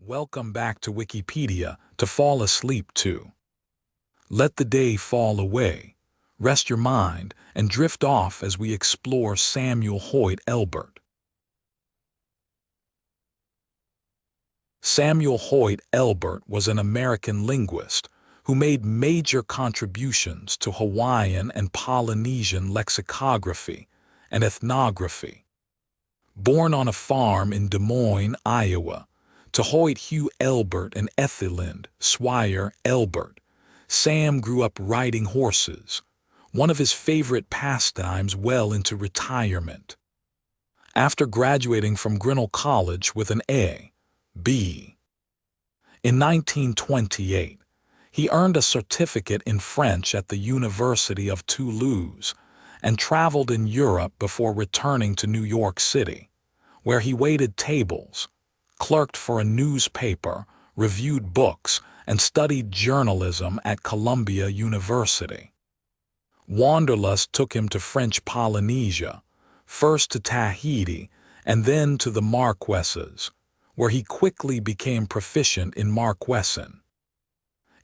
Welcome back to Wikipedia to fall asleep to. Let the day fall away, rest your mind, and drift off as we explore Samuel Hoyt Elbert. Samuel Hoyt Elbert was an American linguist who made major contributions to Hawaiian and Polynesian lexicography and ethnography. Born on a farm in Des Moines, Iowa, to Hoyt Hugh Elbert and Ethelind Swire Elbert, Sam grew up riding horses, one of his favorite pastimes, well into retirement. After graduating from Grinnell College with an A.B. in 1928, he earned a certificate in French at the University of Toulouse and traveled in Europe before returning to New York City, where he waited tables, clerked for a newspaper, reviewed books, and studied journalism at Columbia University. Wanderlust took him to French Polynesia, first to Tahiti and then to the Marquesas, where he quickly became proficient in Marquesan.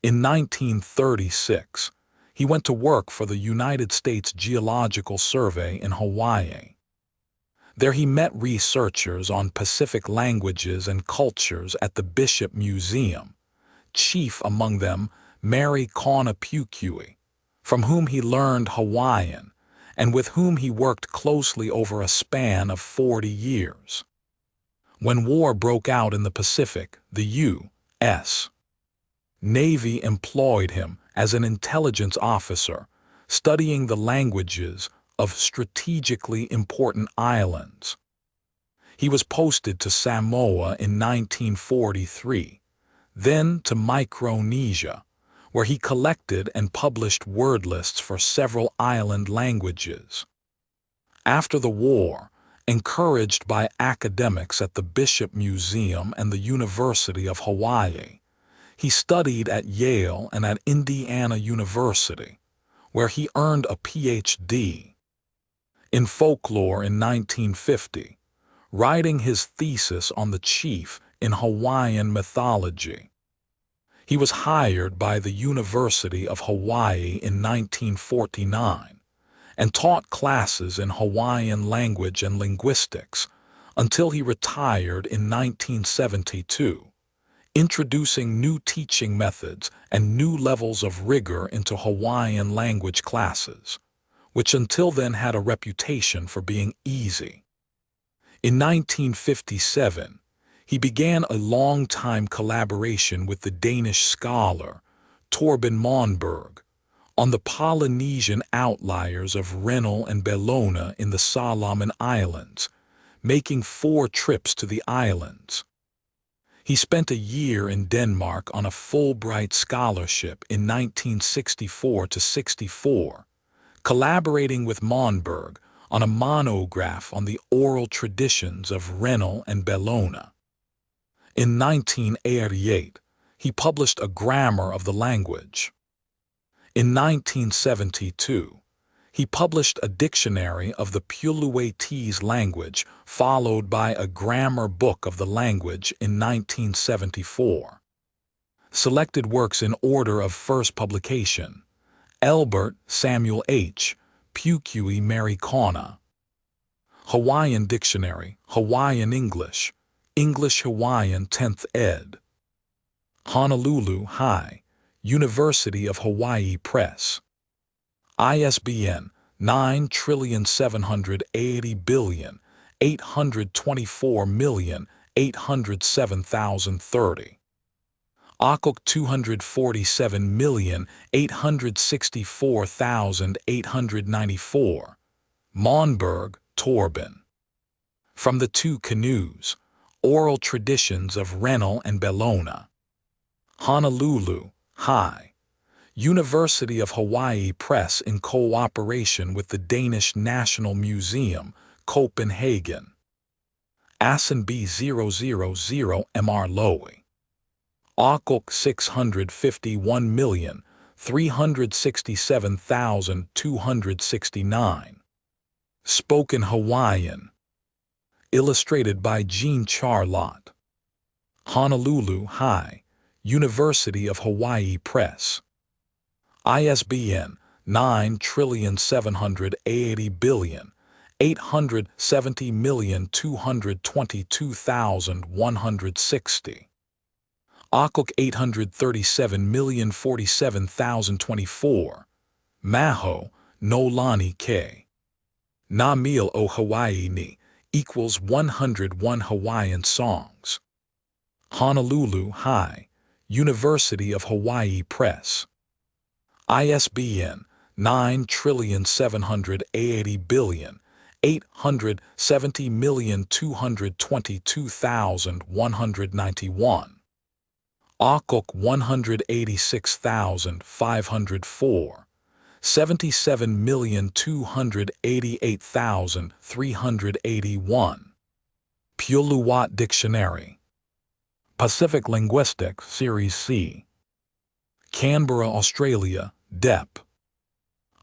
In 1936, he went to work for the United States Geological Survey in Hawaii. There he met researchers on Pacific languages and cultures at the Bishop Museum, chief among them Mary Kaunapukui, from whom he learned Hawaiian and with whom he worked closely over a span of 40 years. When war broke out in the Pacific, the U.S. Navy employed him as an intelligence officer, studying the languages of strategically important islands. He was posted to Samoa in 1943, then to Micronesia, where he collected and published word lists for several island languages. After the war, encouraged by academics at the Bishop Museum and the University of Hawaii, he studied at Yale and at Indiana University, where he earned a Ph.D. in folklore in 1950, writing his thesis on the chief in Hawaiian mythology. He was hired by the University of Hawaii in 1949 and taught classes in Hawaiian language and linguistics until he retired in 1972, introducing new teaching methods and new levels of rigor into Hawaiian language classes, which until then had a reputation for being easy. In 1957, he began a long-time collaboration with the Danish scholar Torben Monberg on the Polynesian outliers of Rennell and Bellona in the Solomon Islands, making 4 trips to the islands. He spent a year in Denmark on a Fulbright scholarship in 1964–64, collaborating with Monberg on a monograph on the oral traditions of Rennell and Bellona. In 1988, he published a grammar of the language. In 1972, he published a dictionary of the Puluetese language, followed by a grammar book of the language in 1974. Selected works in order of first publication: Elbert, Samuel H., Pukui, Mary Kauna. Hawaiian Dictionary, Hawaiian English, English Hawaiian 10th ed. Honolulu High, University of Hawaii Press. ISBN 978082480807030. Akok 247,864,894. Monberg, Torben. From the Two Canoes, Oral Traditions of Rennell and Bellona. Honolulu High, University of Hawaii Press in cooperation with the Danish National Museum, Copenhagen. Assen B000 Mr. Lowy. Akok 651,367,269. Spoken Hawaiian. Illustrated by Jean Charlotte. Honolulu High, University of Hawaii Press. ISBN 9780870222160. Akuk 837047024. Maho, Nolani K. Namil o Hawaii ni equals 101 Hawaiian songs. Honolulu High, University of Hawaii Press. ISBN 9780870222191. Akuk 186,504. 77,288,381. Puluwat Dictionary. Pacific Linguistics, Series C. Canberra, Australia, Dep.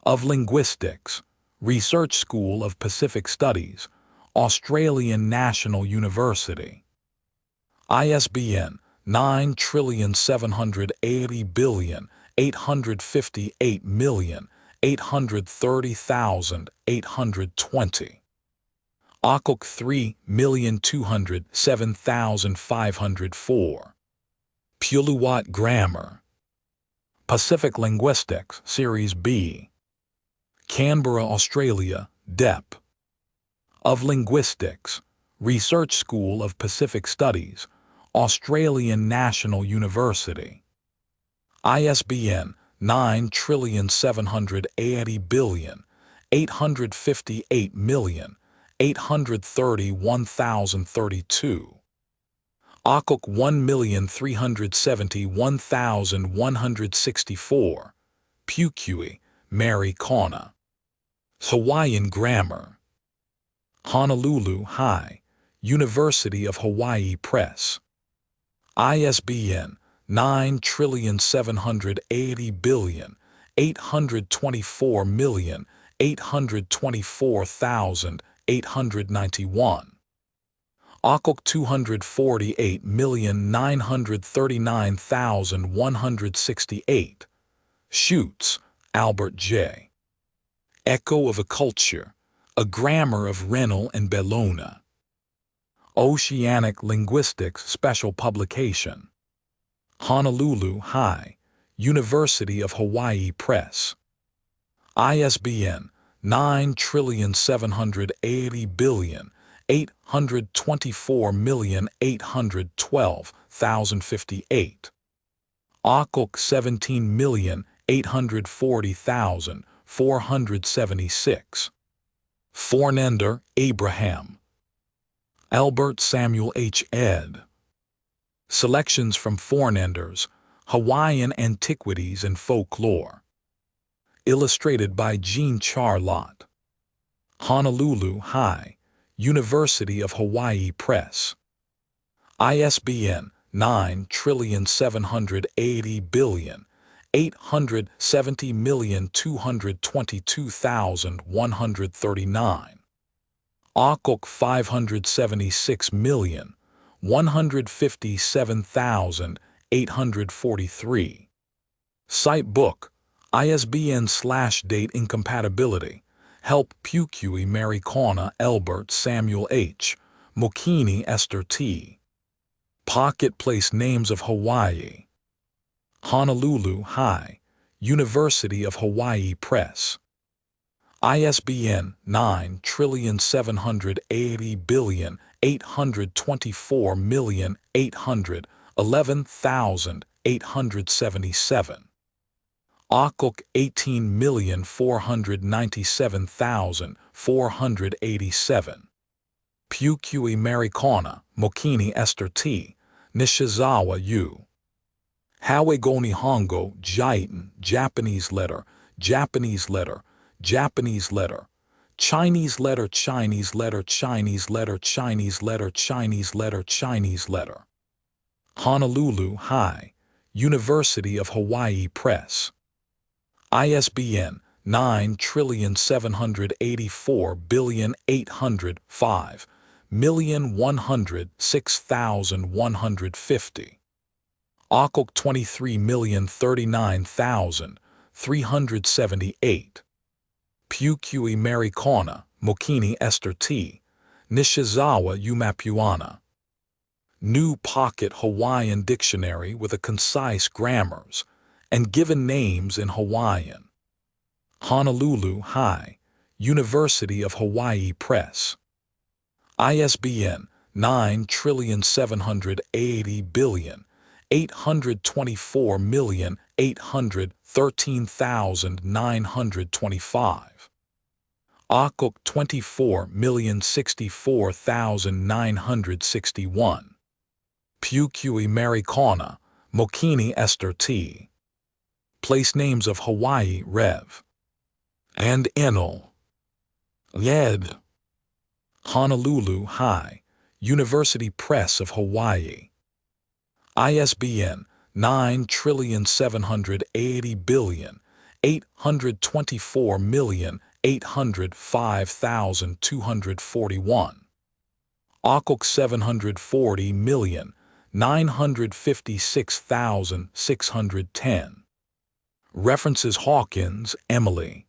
of Linguistics, Research School of Pacific Studies, Australian National University. ISBN 9780858830820. Akuk 3,207,504. Puluwat Grammar. Pacific Linguistics, Series B. Canberra, Australia, Dep. of Linguistics, Research School of Pacific Studies, Australian National University. ISBN 9780858831032. Akuk 1,371,164. Pukui, Mary Kauna. Hawaiian Grammar. Honolulu High, University of Hawaii Press. ISBN 9780824,824,891. Akuk 248,939,168. Schutz, Albert J. Echo of a Culture, A Grammar of Rennell and Bellona. Oceanic Linguistics Special Publication. Honolulu High, University of Hawaii Press. ISBN 9780824,812,058. Akuk 17,840,476. Fornender, Abraham. Elbert Samuel H. ed. Selections from Fornender's Hawaiian Antiquities and Folklore. Illustrated by Jean Charlotte. Honolulu High, University of Hawaii Press. ISBN 9780870222139. Akuk 576,157,843. Site book, ISBN/date incompatibility. Help Pukui Mary Kauna Elbert Samuel H. Mokini Esther T. Pocket Place Names of Hawaii. Honolulu High, University of Hawaii Press. ISBN 9780824,811,877. Akuk 18,497,487. Pukui Mary Kauna, Mokini Esther T. Nishizawa U. Hawaii Hongo, Jaitan, Japanese letter, Japanese letter, Japanese letter, Chinese letter, Chinese letter, Chinese letter, Chinese letter, Chinese letter, Chinese letter. Honolulu High, University of Hawaii Press. ISBN 9784804,805. 23,106,150. Akok 23,039,378. Pukui Marikona, Mokini Esther T. Nishizawa Umapuana. New Pocket Hawaiian Dictionary with a concise grammars and given names in Hawaiian. Honolulu High, University of Hawaii Press. ISBN 9,780,824,813,925. Akok 24,064,961. Pukui Marikona, Mokini Esther T. Place Names of Hawaii Rev. And Enel. Ed. Honolulu High, University Press of Hawaii. ISBN 9,780,824,805,241. Akok 740,956,610. References Hawkins, Emily.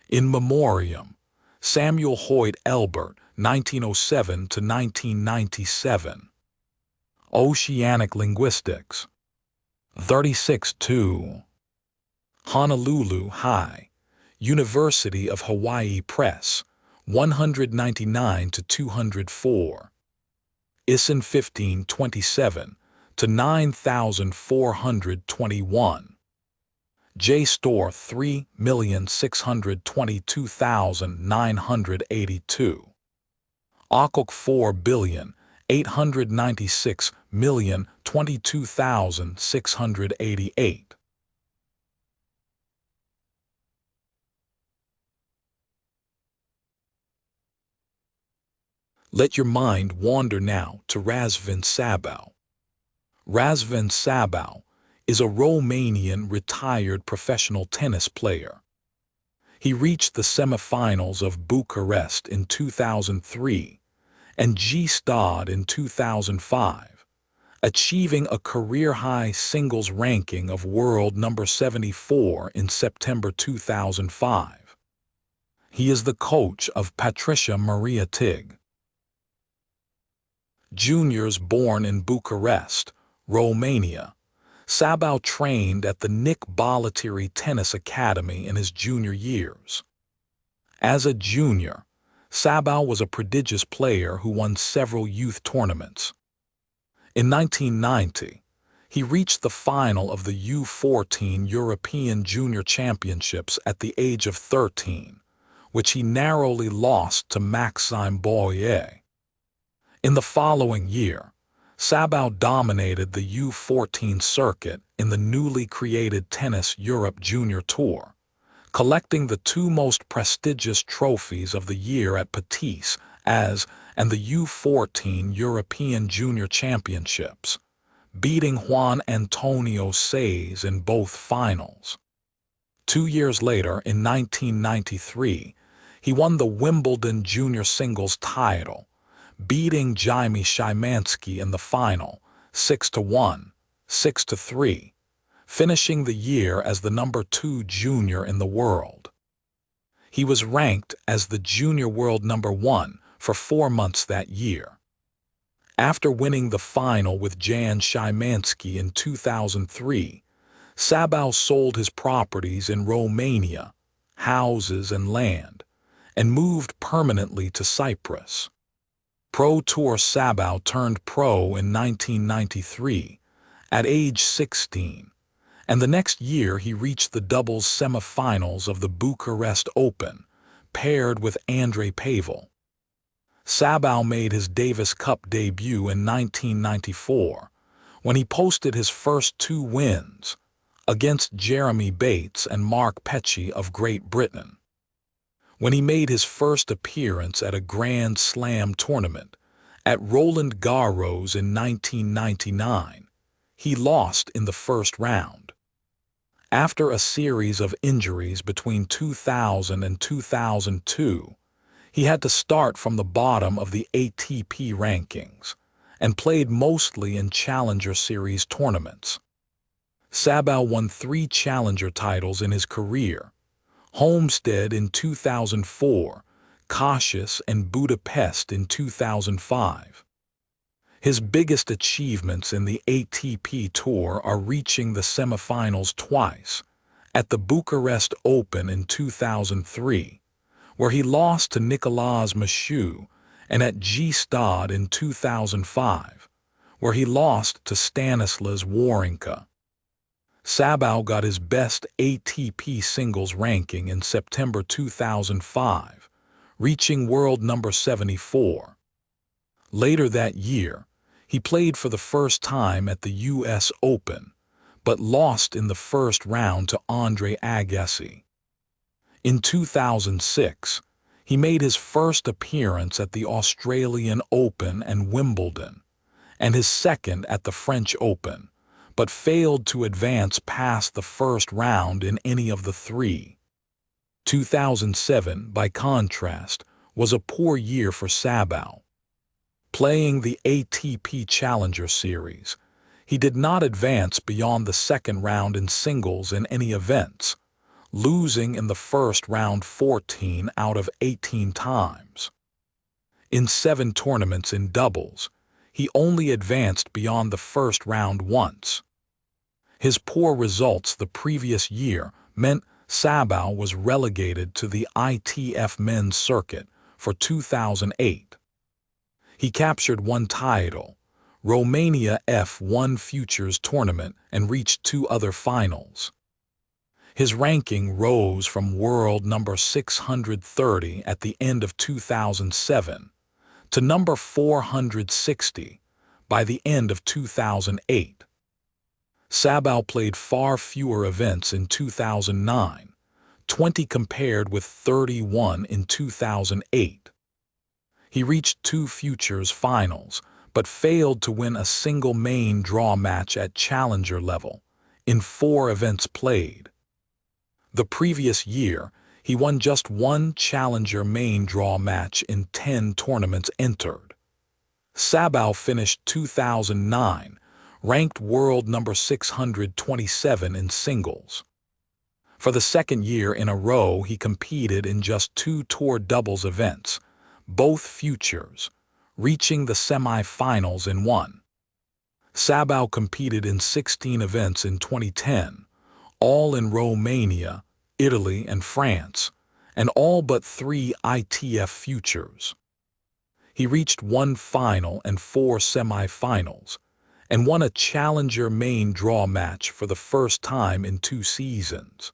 In Memoriam, Samuel Hoyt Elbert, 1907–1997. Oceanic Linguistics. 36-2. Honolulu High, University of Hawaii Press, 199–204. ISN 1527–9421. JSTOR 3,622,982. Akok 4,896,022,688. Let your mind wander now to Răzvan Sabău. Răzvan Sabău is a Romanian retired professional tennis player. He reached the semifinals of Bucharest in 2003 and G-Stad in 2005, achieving a career-high singles ranking of world number 74 in September 2005. He is the coach of Patricia Maria Tig. Juniors born in Bucharest, Romania, Sabău trained at the Nick Bollettieri Tennis Academy in his junior years. As a junior, Sabău was a prodigious player who won several youth tournaments. In 1990, he reached the final of the U14 European Junior Championships at the age of 13, which he narrowly lost to Maxime Boyer. In the following year, Sabău dominated the U14 circuit in the newly created Tennis Europe Junior Tour, collecting the two most prestigious trophies of the year at Patis and the U14 European Junior Championships, beating Juan Antonio Seis in both finals. 2 years later, in 1993, he won the Wimbledon Junior Singles title, beating Jaime Szymanski in the final, 6-1, 6-3, finishing the year as the number 2 junior in the world. He was ranked as the junior world number 1 for 4 months that year. After winning the final with Jan Szymanski in 2003, Sabău sold his properties in Romania, houses and land, and moved permanently to Cyprus. Pro Tour Sabău turned pro in 1993, at age 16, and the next year he reached the doubles semifinals of the Bucharest Open, paired with Andrei Pavel. Sabău made his Davis Cup debut in 1994, when he posted his first 2 wins, against Jeremy Bates and Mark Petchey of Great Britain. When he made his first appearance at a Grand Slam tournament at Roland Garros in 1999, he lost in the first round. After a series of injuries between 2000 and 2002, He had to start from the bottom of the ATP rankings and played mostly in Challenger Series tournaments. Sabău won 3 Challenger titles in his career: Homestead in 2004, Caxias and Budapest in 2005. His biggest achievements in the ATP Tour are reaching the semifinals twice, at the Bucharest Open in 2003, where he lost to Nicolas Michaud, and at Gstaad in 2005, where he lost to Stanislas Wawrinka. Sabău got his best ATP singles ranking in September 2005, reaching world number 74. Later that year, he played for the first time at the US Open, but lost in the first round to Andre Agassi. In 2006, he made his first appearance at the Australian Open and Wimbledon, and his second at the French Open, but failed to advance past the first round in any of the 3. 2007, by contrast, was a poor year for Sabău. Playing the ATP Challenger Series, he did not advance beyond the second round in singles in any events, losing in the first round 14 out of 18 times. In 7 tournaments in doubles, he only advanced beyond the first round once. His poor results the previous year meant Sabău was relegated to the ITF men's circuit for 2008. He captured 1 title, Romania F1 Futures Tournament, and reached 2 other finals. His ranking rose from world number 630 at the end of 2007 to number 460 by the end of 2008. Sabău played far fewer events in 2009, 20 compared with 31 in 2008. He reached 2 Futures finals, but failed to win a single main draw match at challenger level in 4 events played. The previous year, he won just 1 challenger main draw match in 10 tournaments entered. Sabău finished 2009 ranked world number 627 in singles. For the second year in a row, he competed in just 2 tour doubles events, both futures, reaching the semi-finals in 1. Sabău competed in 16 events in 2010, all in Romania, Italy, and France, and all but 3 ITF futures. He reached 1 final and 4 semi-finals, and won a challenger main draw match for the first time in 2 seasons.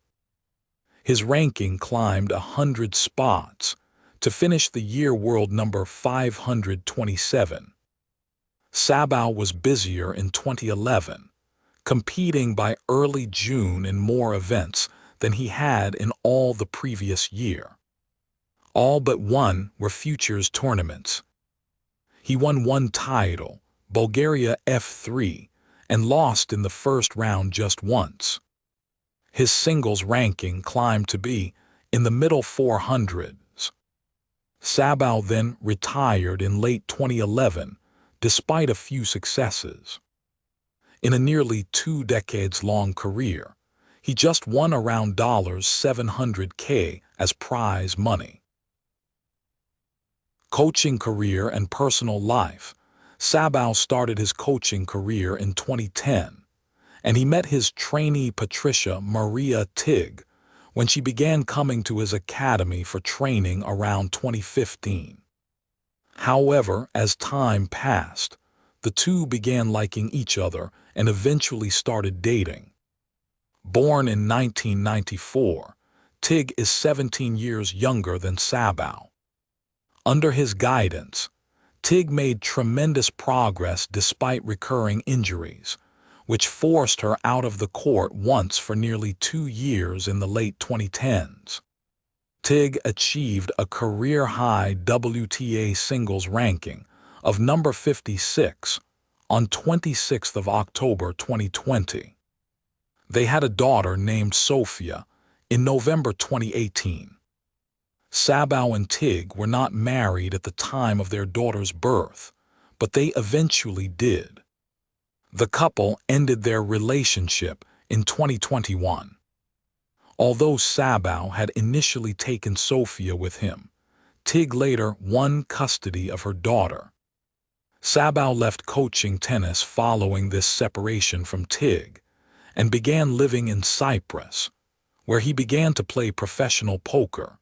His ranking climbed 100 spots to finish the year world number 527. Sabău was busier in 2011, competing by early June in more events than he had in all the previous year. All but 1 were futures tournaments. He won 1 title, Bulgaria F3, and lost in the first round just once. His singles ranking climbed to be in the middle 400s. Sabău then retired in late 2011, despite a few successes. In a nearly 2 decades-long career, he just won around $700K as prize money. Coaching career and personal life. Sabău started his coaching career in 2010, and he met his trainee Patricia Maria Tig when she began coming to his academy for training around 2015. However, as time passed, the two began liking each other and eventually started dating. Born in 1994, Tig is 17 years younger than Sabău. Under his guidance, Tig made tremendous progress despite recurring injuries, which forced her out of the court once for nearly 2 years in the late 2010s. Tig achieved a career-high WTA singles ranking of number 56 on 26th of October 2020. They had a daughter named Sofia in November 2018. Sabău and Tig were not married at the time of their daughter's birth, but they eventually did. The couple ended their relationship in 2021. Although Sabău had initially taken Sofia with him, Tig later won custody of her daughter. Sabău left coaching tennis following this separation from Tig and began living in Cyprus, where he began to play professional poker,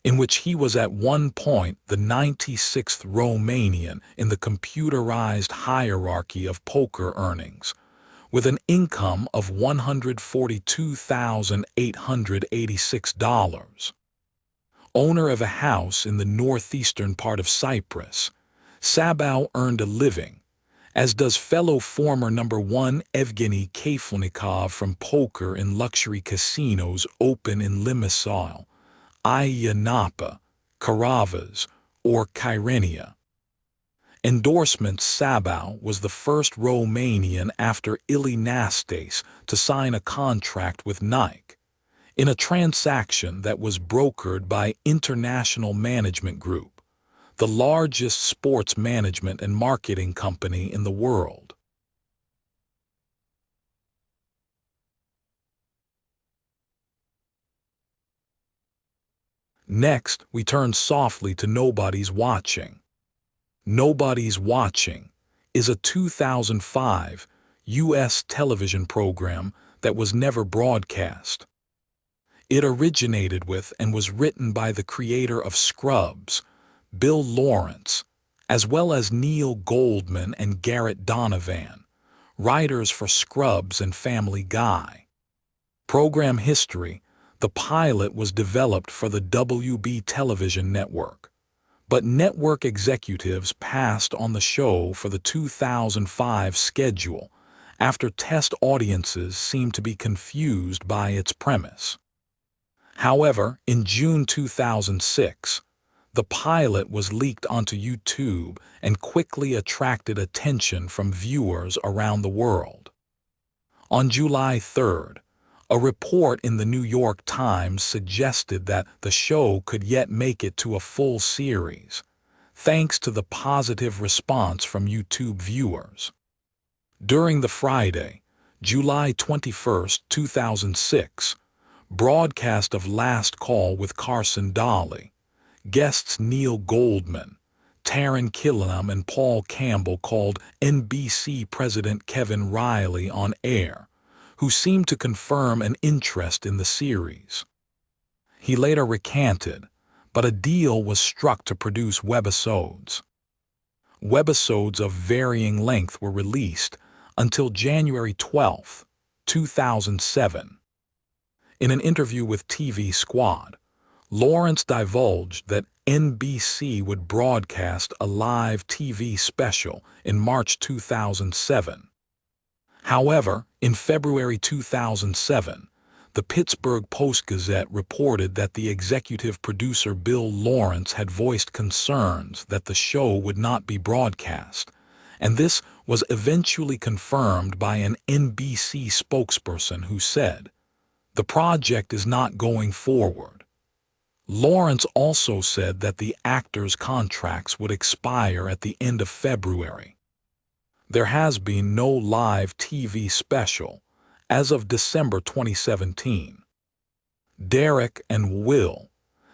in which he was at one point the 96th Romanian in the computerized hierarchy of poker earnings, with an income of $142,886. Owner of a house in the northeastern part of Cyprus, Sabău earned a living, as does fellow former #1 Evgeny Kafelnikov from poker in luxury casinos open in Limassol, Ayia Napa, Caravas, or Kyrenia. Endorsements. Sabău was the first Romanian after Ilie Nastase to sign a contract with Nike, in a transaction that was brokered by International Management Group, the largest sports management and marketing company in the world. Next, we turn softly to Nobody's Watching. Nobody's Watching is a 2005 U.S. television program that was never broadcast. It originated with and was written by the creator of Scrubs, Bill Lawrence, as well as Neil Goldman and Garrett Donovan, writers for Scrubs and Family Guy. Program history: the pilot was developed for the WB television network, but network executives passed on the show for the 2005 schedule after test audiences seemed to be confused by its premise. However, in June 2006, the pilot was leaked onto YouTube and quickly attracted attention from viewers around the world. On July 3rd, a report in the New York Times suggested that the show could yet make it to a full series, thanks to the positive response from YouTube viewers. During the Friday, July 21, 2006, broadcast of Last Call with Carson Daly, guests Neil Goldman, Taran Killam and Paul Campbell called NBC President Kevin Riley on air, who seemed to confirm an interest in the series. He later recanted, but a deal was struck to produce webisodes. Webisodes of varying length were released until January 12, 2007. In an interview with TV Squad, Lawrence divulged that NBC would broadcast a live TV special in March 2007. However, in February 2007, the Pittsburgh Post-Gazette reported that the executive producer Bill Lawrence had voiced concerns that the show would not be broadcast, and this was eventually confirmed by an NBC spokesperson who said, "The project is not going forward." Lawrence also said that the actors' contracts would expire at the end of February. There has been no live TV special as of December 2017. Derek and Will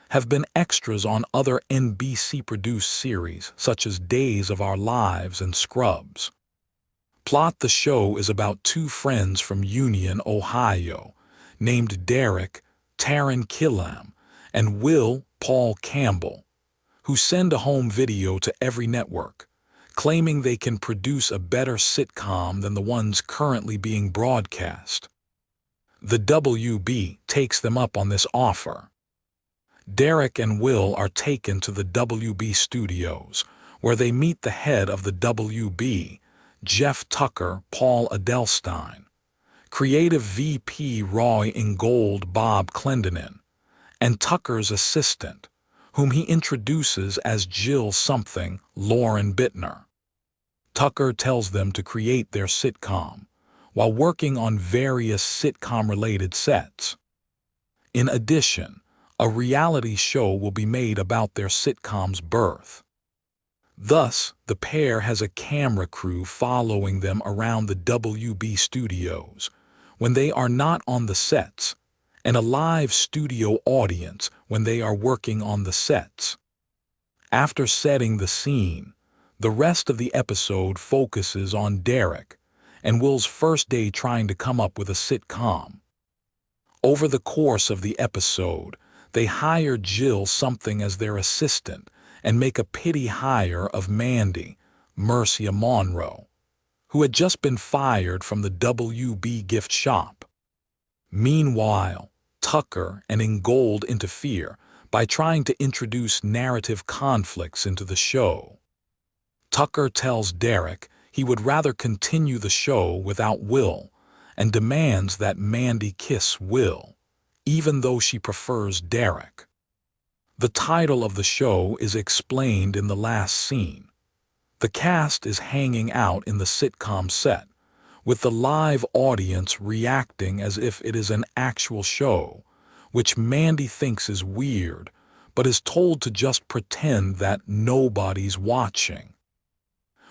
have been extras on other NBC-produced series such as Days of Our Lives and Scrubs. Plot: the show is about two friends from Union, Ohio, named Derek, Taran Killam, and Will, Paul Campbell, who send a home video to every network, claiming they can produce a better sitcom than the ones currently being broadcast. The WB takes them up on this offer. Derek and Will are taken to the WB studios, where they meet the head of the WB, Jeff Tucker, Paul Adelstein, creative VP Roy Ingold, Bob Clendenin, and Tucker's assistant, whom he introduces as Jill something, Lauren Bittner. Tucker tells them to create their sitcom, while working on various sitcom-related sets. In addition, A reality show will be made about their sitcom's birth. Thus, the pair has a camera crew following them around the WB studios when they are not on the sets, and a live studio audience when they are working on the sets. After setting the scene, the rest of the episode focuses on Derek and Will's first day trying to come up with a sitcom. Over the course of the episode, they hire Jill something as their assistant and make a pity hire of Mandy, Mercia Monroe, who had just been fired from the WB gift shop. Meanwhile, Tucker and Ingold interfere by trying to introduce narrative conflicts into the show. Tucker tells Derek he would rather continue the show without Will and demands that Mandy kiss Will, even though she prefers Derek. The title of the show is explained in the last scene. The cast is hanging out in the sitcom set, with the live audience reacting as if it is an actual show, which Mandy thinks is weird, but is told to just pretend that nobody's watching.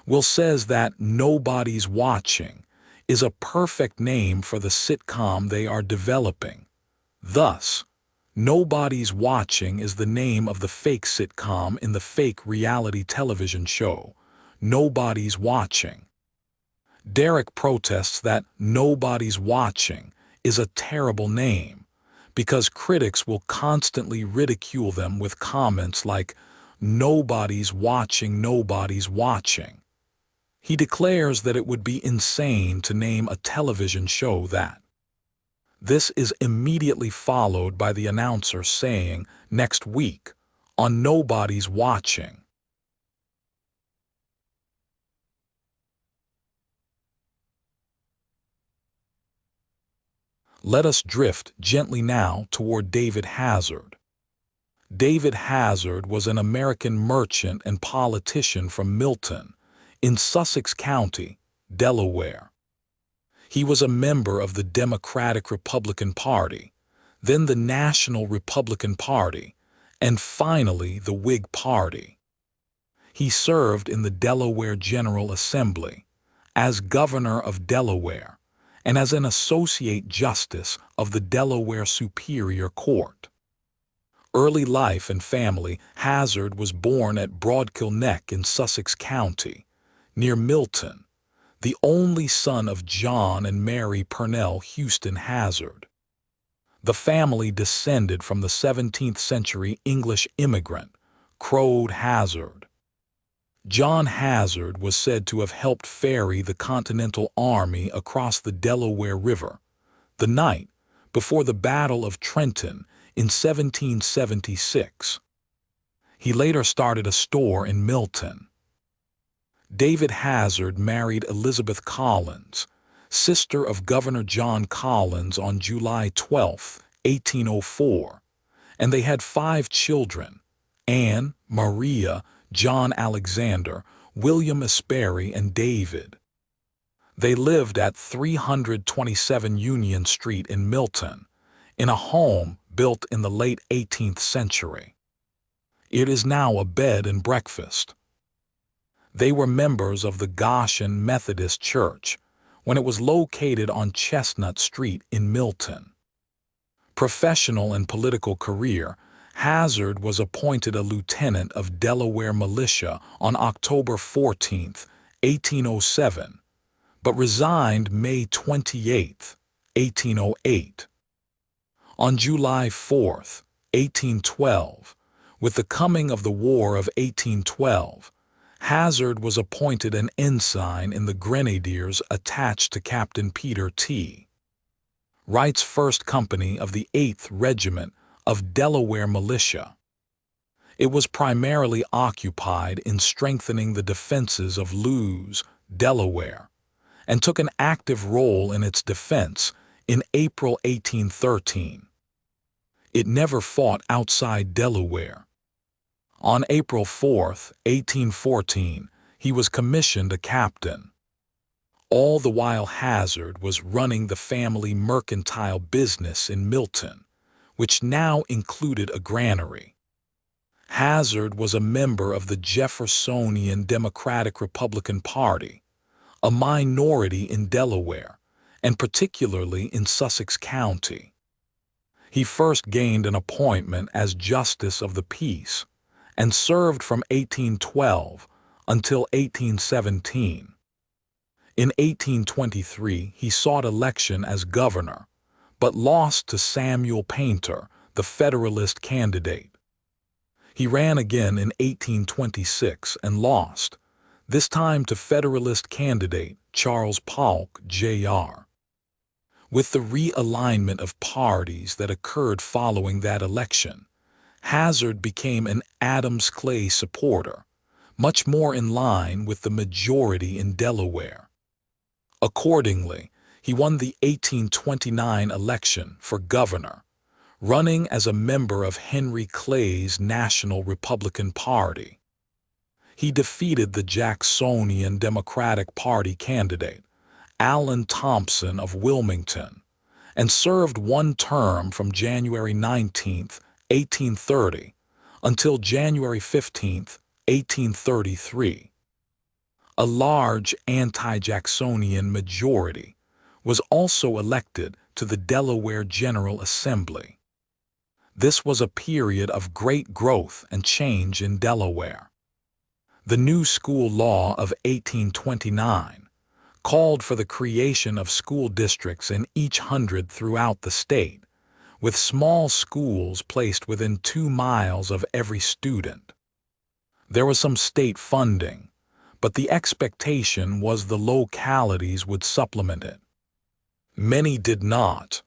Will says that Nobody's Watching is a perfect name for the sitcom they are developing. Thus, Nobody's Watching is the name of the fake sitcom in the fake reality television show, Nobody's Watching. Derek protests that Nobody's Watching is a terrible name because critics will constantly ridicule them with comments like, "Nobody's watching, nobody's watching." He declares that it would be insane to name a television show that. This is immediately followed by the announcer saying, "Next week, on Nobody's Watching." Let us drift gently now toward David Hazzard. David Hazzard was an American merchant and politician from Milton, in Sussex County, Delaware. He was a member of the Democratic Republican Party, then the National Republican Party, and finally the Whig Party. He served in the Delaware General Assembly, as governor of Delaware, and as an associate justice of the Delaware Superior Court. Early life and family. Hazzard was born at Broadkill Neck in Sussex County, near Milton, the only son of John and Mary Purnell Houston Hazzard. The family descended from the 17th century English immigrant, Crode Hazzard. John Hazzard was said to have helped ferry the Continental Army across the Delaware River, the night before the Battle of Trenton in 1776. He later started a store in Milton. David Hazzard married Elizabeth Collins, sister of Governor John Collins, on July 12, 1804, and they had 5 children: Anne, Maria, John Alexander, William Asbury, and David. They lived at 327 Union Street in Milton, in a home built in the late 18th century. It is now a bed and breakfast. They were members of the Goshen Methodist Church when it was located on Chestnut Street in Milton. Professional and political career. Hazzard was appointed a lieutenant of Delaware militia on October 14, 1807, but resigned May 28, 1808. On July 4, 1812, with the coming of the War of 1812, Hazzard was appointed an ensign in the Grenadiers attached to Captain Peter T. Wright's 1st Company of the 8th Regiment of Delaware Militia. It was primarily occupied in strengthening the defenses of Lewes, Delaware, and took an active role in its defense in April 1813. It never fought outside Delaware. On April 4, 1814, he was commissioned a captain. All the while Hazzard was running the family mercantile business in Milton, which now included a granary. Hazzard was a member of the Jeffersonian Democratic Republican Party, a minority in Delaware, and particularly in Sussex County. He first gained an appointment as Justice of the Peace and served from 1812 until 1817. In 1823, he sought election as governor, but lost to Samuel Painter, the Federalist candidate. He ran again in 1826 and lost, this time to Federalist candidate Charles Polk, Jr. With the realignment of parties that occurred following that election, Hazzard became an Adams-Clay supporter, much more in line with the majority in Delaware. Accordingly, he won the 1829 election for governor, running as a member of Henry Clay's National Republican Party. He defeated the Jacksonian Democratic Party candidate, Allen Thompson of Wilmington, and served one term from January 19, 1830, until January 15, 1833. A large anti-Jacksonian majority was also elected to the Delaware General Assembly. This was a period of great growth and change in Delaware. The new school law of 1829 called for the creation of school districts in each 100 throughout the state, with small schools placed within 2 miles of every student. There was some state funding, but the expectation was the localities would supplement it. Many did not.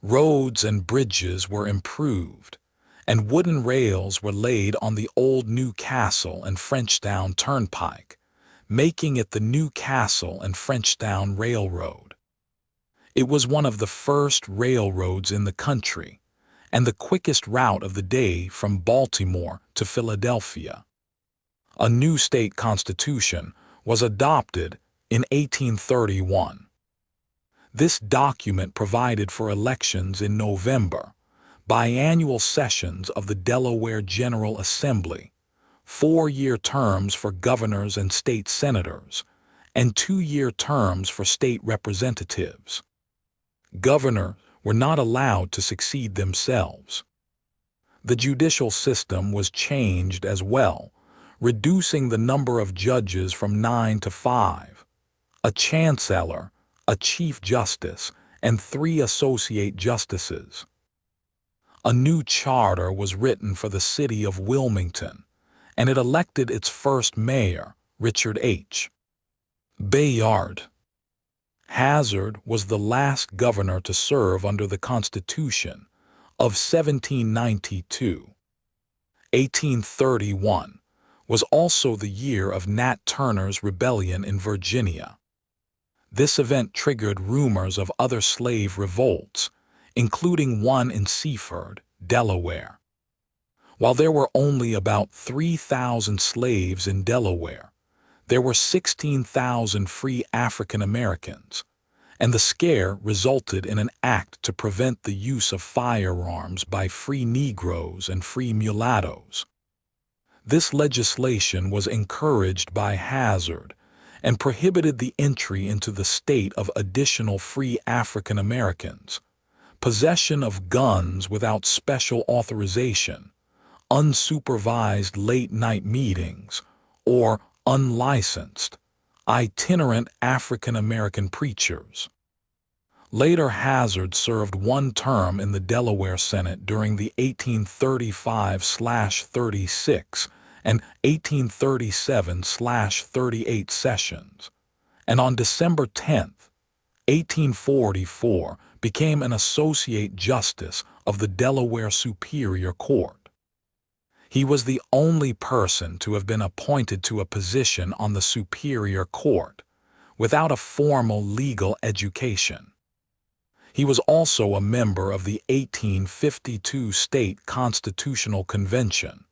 Roads and bridges were improved, and wooden rails were laid on the old Newcastle and Frenchtown Turnpike, making it the Newcastle and Frenchtown Railroad. It was one of the first railroads in the country, and the quickest route of the day from Baltimore to Philadelphia. A new state constitution was adopted in 1831. This document provided for elections in November, biannual sessions of the Delaware General Assembly, 4-year terms for governors and state senators, and 2-year terms for state representatives. Governors were not allowed to succeed themselves. The judicial system was changed as well, reducing the number of judges from 9 to 5, a chancellor, a chief justice, and 3 associate justices. A new charter was written for the city of Wilmington, and it elected its first mayor, Richard H. Bayard. Hazzard was the last governor to serve under the Constitution of 1792. 1831 was also the year of Nat Turner's rebellion in Virginia. This event triggered rumors of other slave revolts, including one in Seaford, Delaware. While there were only about 3,000 slaves in Delaware, there were 16,000 free African Americans, and the scare resulted in an act to prevent the use of firearms by free Negroes and free mulattoes. This legislation was encouraged by Hazzard and prohibited the entry into the state of additional free African Americans, possession of guns without special authorization, unsupervised late-night meetings, or unlicensed, itinerant African American preachers. Later, Hazzard served one term in the Delaware Senate during the 1835-36 and 1837-38 sessions, and on December 10, 1844, became an Associate Justice of the Delaware Superior Court. He was the only person to have been appointed to a position on the Superior Court without a formal legal education. He was also a member of the 1852 State Constitutional Convention,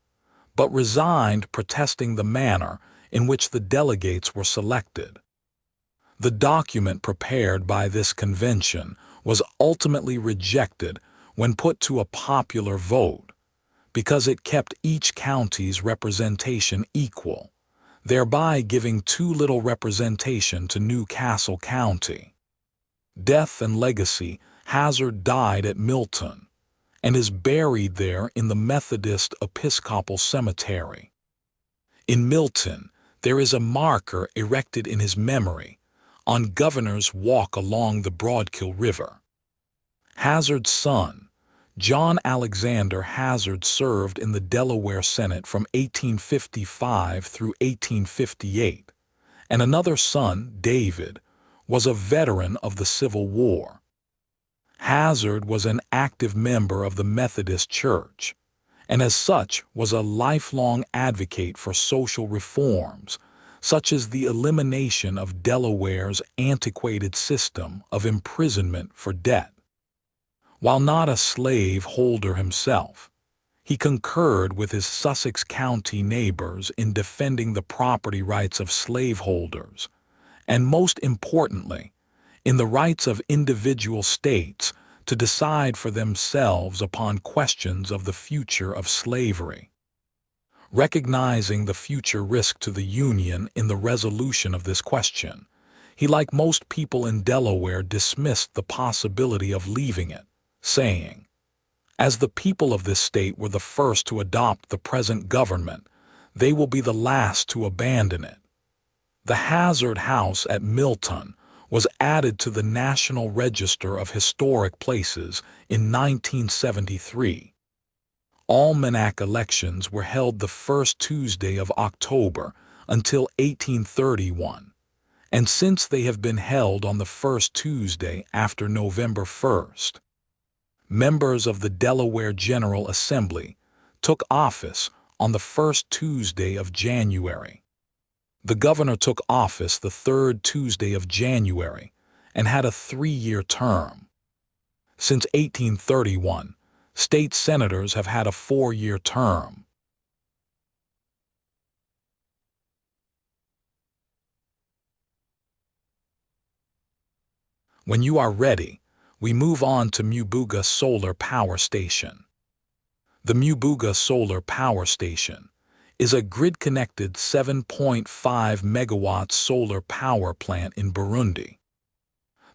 but resigned protesting the manner in which the delegates were selected. The document prepared by this convention was ultimately rejected when put to a popular vote, because it kept each county's representation equal, thereby giving too little representation to Newcastle County. Death and legacy: Hazzard died at Milton and is buried there in the Methodist Episcopal Cemetery. In Milton, there is a marker erected in his memory on Governor's Walk along the Broadkill River. Hazzard's son, John Alexander Hazzard, served in the Delaware Senate from 1855 through 1858, and another son, David, was a veteran of the Civil War. Hazzard was an active member of the Methodist Church, and as such was a lifelong advocate for social reforms, such as the elimination of Delaware's antiquated system of imprisonment for debt. While not a slave holder himself, he concurred with his Sussex County neighbors in defending the property rights of slaveholders, and most importantly, in the rights of individual states to decide for themselves upon questions of the future of slavery. Recognizing the future risk to the Union in the resolution of this question, he, like most people in Delaware, dismissed the possibility of leaving it, saying, "As the people of this state were the first to adopt the present government, they will be the last to abandon it." The Hazzard House at Milton was added to the National Register of Historic Places in 1973. Almanac elections were held the first Tuesday of October until 1831, and since they have been held on the first Tuesday after November 1st. Members of the Delaware General Assembly took office on the first Tuesday of January. The governor took office the third Tuesday of January and had a 3-year term. Since 1831, state senators have had a 4-year term. When you are ready, we move on to Mubuga Solar Power Station. The Mubuga Solar Power Station is a grid-connected 7.5 megawatt solar power plant in Burundi.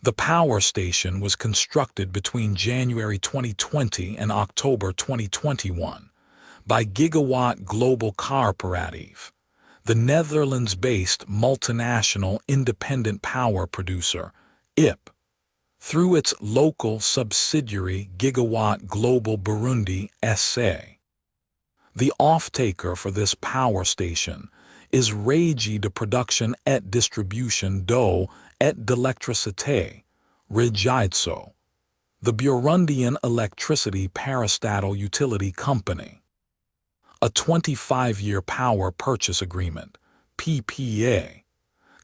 The power station was constructed between January 2020 and October 2021 by Gigawatt Global Coöperative, the Netherlands-based multinational independent power producer, IP, through its local subsidiary Gigawatt Global Burundi SA. The off-taker for this power station is Régie de Production et Distribution d'eau et d'électricité, Regizo, the Burundian Electricity Parastatal Utility Company. A 25-year power purchase agreement, PPA,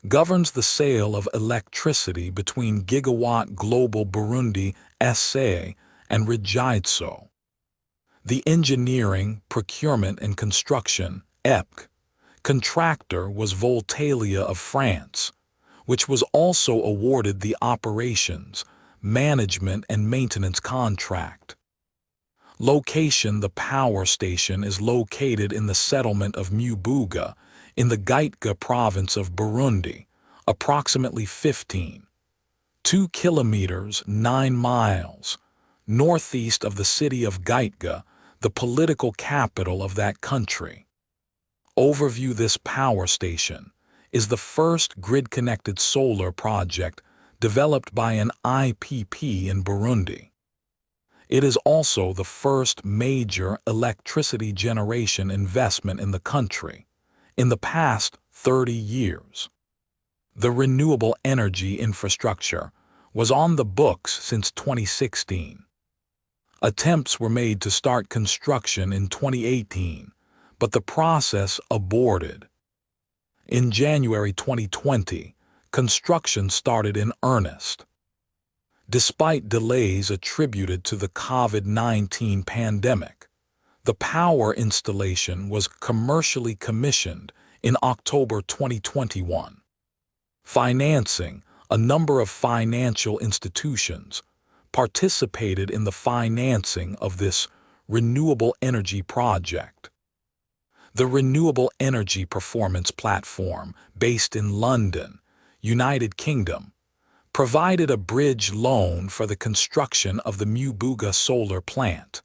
governs the sale of electricity between Gigawatt Global Burundi SA and Regizo. The engineering, procurement, and construction (EPC) contractor was Voltalia of France, which was also awarded the operations, management, and maintenance contract. Location: the power station is located in the settlement of Mubuga in the Gitega province of Burundi, approximately 2 kilometers 9 miles northeast of the city of Gitega, the political capital of that country. Overview: this power station is the first grid-connected solar project developed by an IPP in Burundi. It is also the first major electricity generation investment in the country in the past 30 years. The renewable energy infrastructure was on the books since 2016. Attempts were made to start construction in 2018, but the process aborted. In January 2020, construction started in earnest. Despite delays attributed to the COVID-19 pandemic, the power installation was commercially commissioned in October 2021. Financing: a number of financial institutions, participated in the financing of this renewable energy project. The Renewable Energy Performance Platform, based in London, United Kingdom, provided a bridge loan for the construction of the Mubuga solar plant.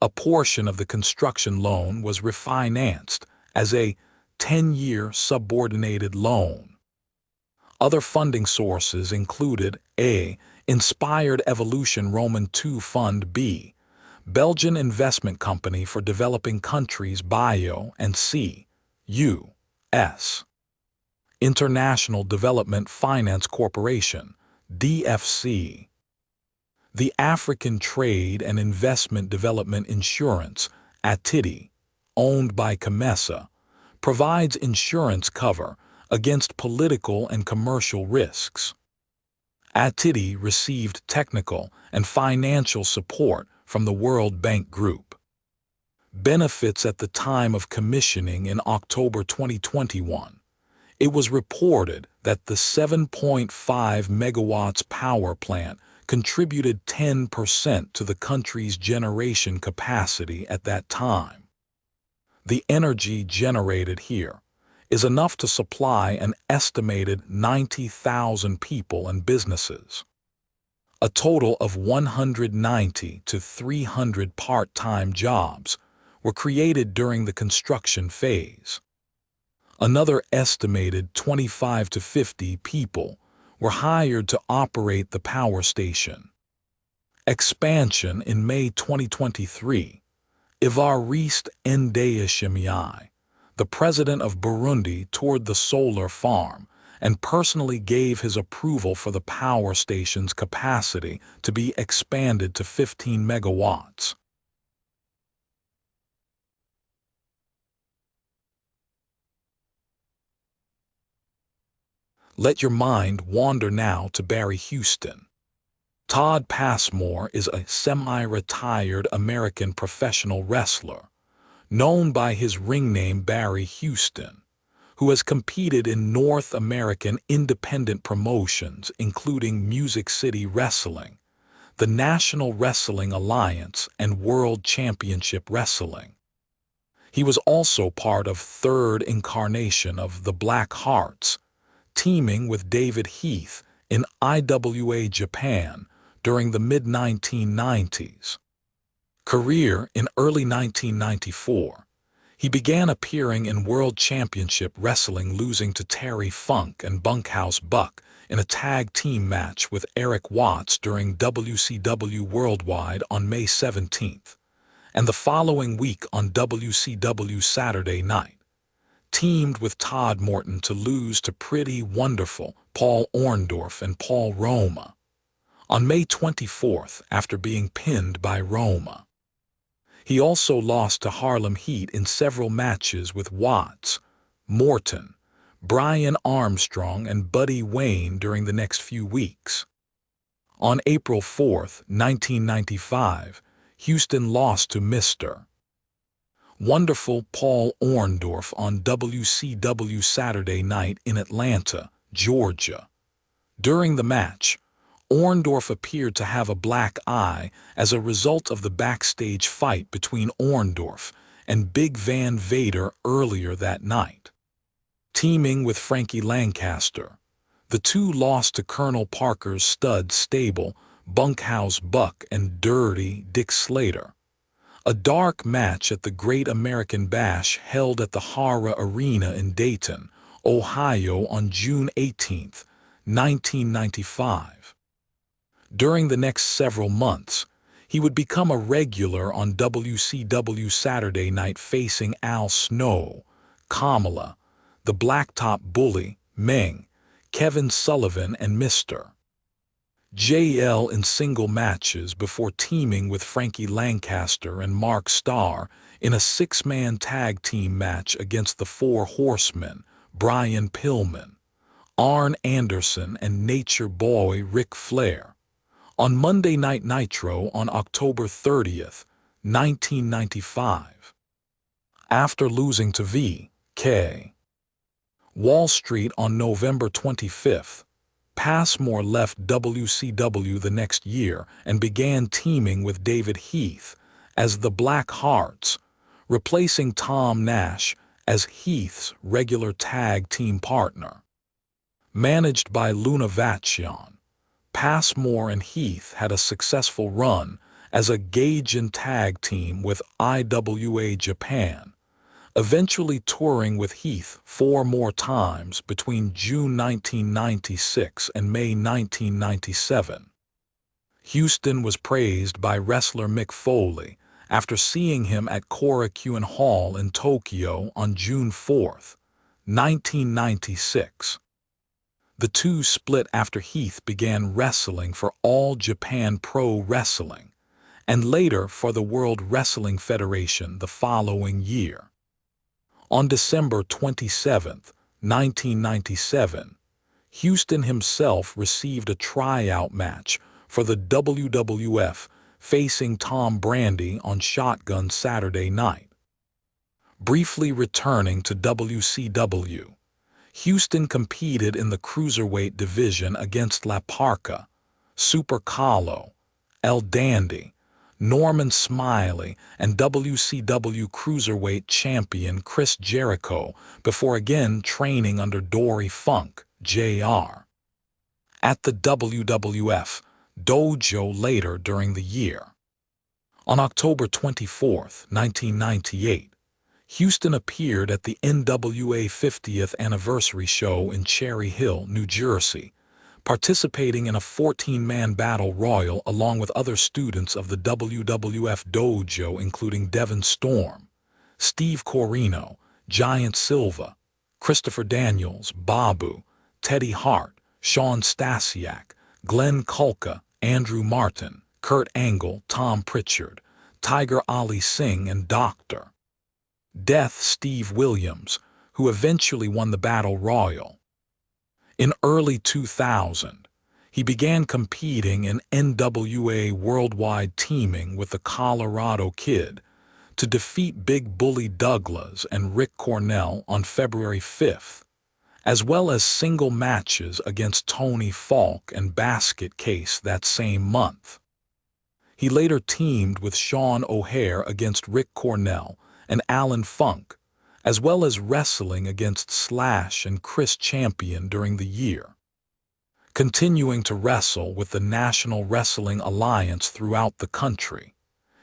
A portion of the construction loan was refinanced as a 10-year subordinated loan. Other funding sources included A. Inspired Evolution Roman II Fund B. Belgian Investment Company for Developing Countries Bio and C. U.S. International Development Finance Corporation, DFC. The African Trade and Investment Development Insurance, ATIDI, owned by CAMESA, provides insurance cover against political and commercial risks. ATIDI received technical and financial support from the World Bank Group. Benefits at the time of commissioning in October 2021. It was reported that the 7.5 megawatts power plant contributed 10% to the country's generation capacity at that time. The energy generated here is enough to supply an estimated 90,000 people and businesses. A total of 190 to 300 part-time jobs were created during the construction phase. Another estimated 25 to 50 people were hired to operate the power station. Expansion in May 2023. Evariste Ndayishimiye, the president of Burundi, toured the solar farm and personally gave his approval for the power station's capacity to be expanded to 15 megawatts. Let your mind wander now to Barry Houston. Todd Passmore is a semi-retired American professional wrestler, known by his ring name Barry Houston, who has competed in North American independent promotions including Music City Wrestling, the National Wrestling Alliance, and World Championship Wrestling. He was also part of third incarnation of the Black Hearts, teaming with David Heath in IWA Japan during the mid-1990s. Career in early 1994. He began appearing in World Championship Wrestling, losing to Terry Funk and Bunkhouse Buck in a tag team match with Eric Watts during WCW Worldwide on May 17th, and the following week on WCW Saturday Night. Teamed with Todd Morton to lose to Pretty Wonderful Paul Orndorff and Paul Roma on May 24th after being pinned by Roma. He also lost to Harlem Heat in several matches with Watts, Morton, Brian Armstrong, and Buddy Wayne during the next few weeks. On April 4th, 1995, Houston lost to Mr. Wonderful Paul Orndorff on WCW Saturday Night in Atlanta, Georgia. During the match, Orndorff appeared to have a black eye as a result of the backstage fight between Orndorff and Big Van Vader earlier that night. Teaming with Frankie Lancaster, the two lost to Colonel Parker's stud stable, Bunkhouse Buck and Dirty Dick Slater. A dark match at the Great American Bash held at the Hara Arena in Dayton, Ohio on June 18, 1995. During the next several months, he would become a regular on WCW Saturday Night, facing Al Snow, Kamala, the Blacktop Bully, Meng, Kevin Sullivan, and Mr. JL in single matches before teaming with Frankie Lancaster and Mark Starr in a six-man tag team match against the Four Horsemen, Brian Pillman, Arn Anderson, and Nature Boy Ric Flair, on Monday Night Nitro on October 30th, 1995. After losing to V.K. Wall Street on November 25th, Passmore left WCW the next year and began teaming with David Heath as the Black Hearts, replacing Tom Nash as Heath's regular tag team partner. Managed by Luna Vachon, Passmore and Heath had a successful run as a Gaijin tag team with IWA Japan, eventually touring with Heath 4 more times between June 1996 and May 1997. Houston was praised by wrestler Mick Foley after seeing him at Korakuen Hall in Tokyo on June 4, 1996. The two split after Heath began wrestling for All Japan Pro Wrestling and later for the World Wrestling Federation the following year. On December 27, 1997, Houston himself received a tryout match for the WWF facing Tom Brandi on Shotgun Saturday Night. Briefly returning to WCW, Houston competed in the cruiserweight division against La Parka, Super Calo, El Dandy, Norman Smiley, and WCW Cruiserweight champion Chris Jericho before again training under Dory Funk, Jr. at the WWF dojo later during the year. On October 24, 1998, Houston appeared at the NWA 50th anniversary show in Cherry Hill, New Jersey, participating in a 14-man battle royal along with other students of the WWF dojo including Devon Storm, Steve Corino, Giant Silva, Christopher Daniels, Babu, Teddy Hart, Sean Stasiak, Glenn Kulka, Andrew Martin, Kurt Angle, Tom Pritchard, Tiger Ali Singh, and Dr. Death Steve Williams, who eventually won the Battle Royal. In early 2000, he began competing in NWA Worldwide teaming with the Colorado Kid to defeat Big Bully Douglas and Rick Cornell on February 5th, as well as single matches against Tony Falk and Basket Case that same month. He later teamed with Sean O'Hare against Rick Cornell and Alan Funk, as well as wrestling against Slash and Chris Champion during the year. Continuing to wrestle with the National Wrestling Alliance throughout the country,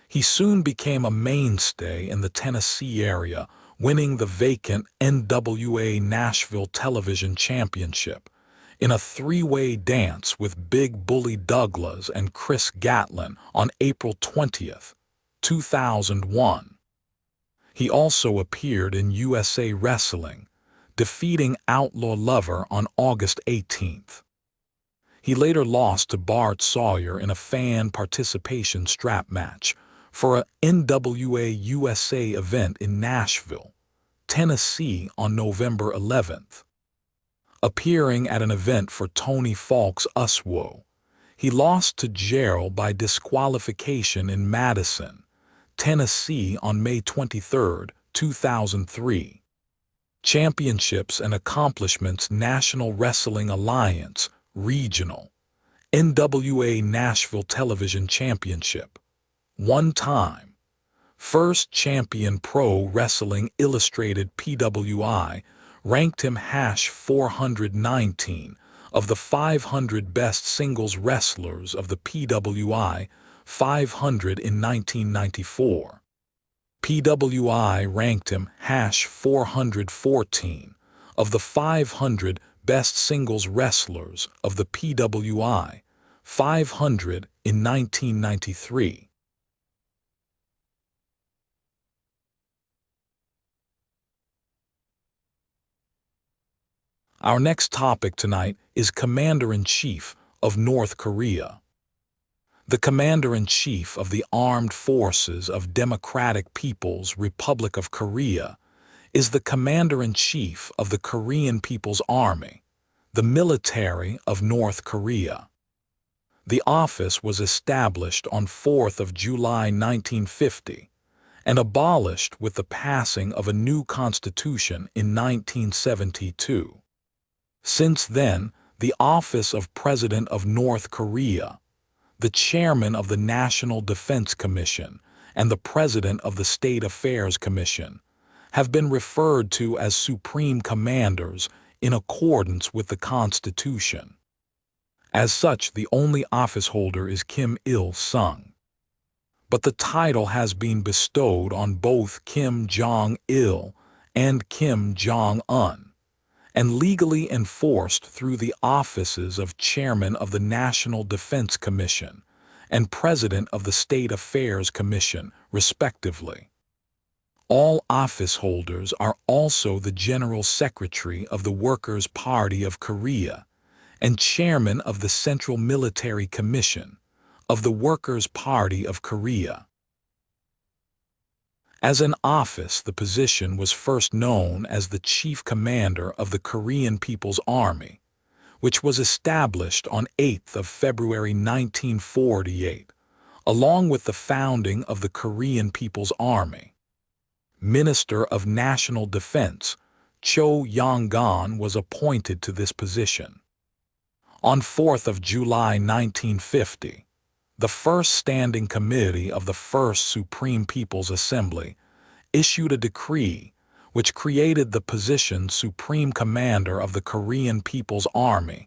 he soon became a mainstay in the Tennessee area, winning the vacant NWA Nashville Television Championship in a 3-way dance with Big Bully Douglas and Chris Gatlin on April 20, 2001. He also appeared in USA Wrestling, defeating Outlaw Lover on August 18th. He later lost to Bart Sawyer in a fan participation strap match for a NWA USA event in Nashville, Tennessee on November 11th. Appearing at an event for Tony Falk's USWO, he lost to Gerald by disqualification in Madison, Tennessee on May 23, 2003. Championships and Accomplishments National Wrestling Alliance, Regional, NWA Nashville Television Championship, 1 time. First Champion Pro Wrestling Illustrated PWI ranked him #419 of the 500 best singles wrestlers of the PWI 500 in 1994. PWI ranked him #414 of the 500 best singles wrestlers of the PWI 500 in 1993. Our next topic tonight is Commander-in-Chief of North Korea. The Commander-in-Chief of the Armed Forces of Democratic People's Republic of Korea is the Commander-in-Chief of the Korean People's Army, the military of North Korea. The office was established on 4th of July 1950 and abolished with the passing of a new constitution in 1972. Since then, the office of President of North Korea, the Chairman of the National Defense Commission, and the President of the State Affairs Commission have been referred to as Supreme Commanders in accordance with the Constitution. As such, the only office holder is Kim Il-sung. But the title has been bestowed on both Kim Jong-il and Kim Jong-un, and legally enforced through the offices of Chairman of the National Defense Commission and President of the State Affairs Commission, respectively. All office holders are also the General Secretary of the Workers' Party of Korea and Chairman of the Central Military Commission of the Workers' Party of Korea. As an office, the position was first known as the Chief Commander of the Korean People's Army, which was established on 8th of February 1948, along with the founding of the Korean People's Army. Minister of National Defense Cho Yong-gon was appointed to this position. On 4th of July 1950, the First Standing Committee of the First Supreme People's Assembly issued a decree which created the position Supreme Commander of the Korean People's Army,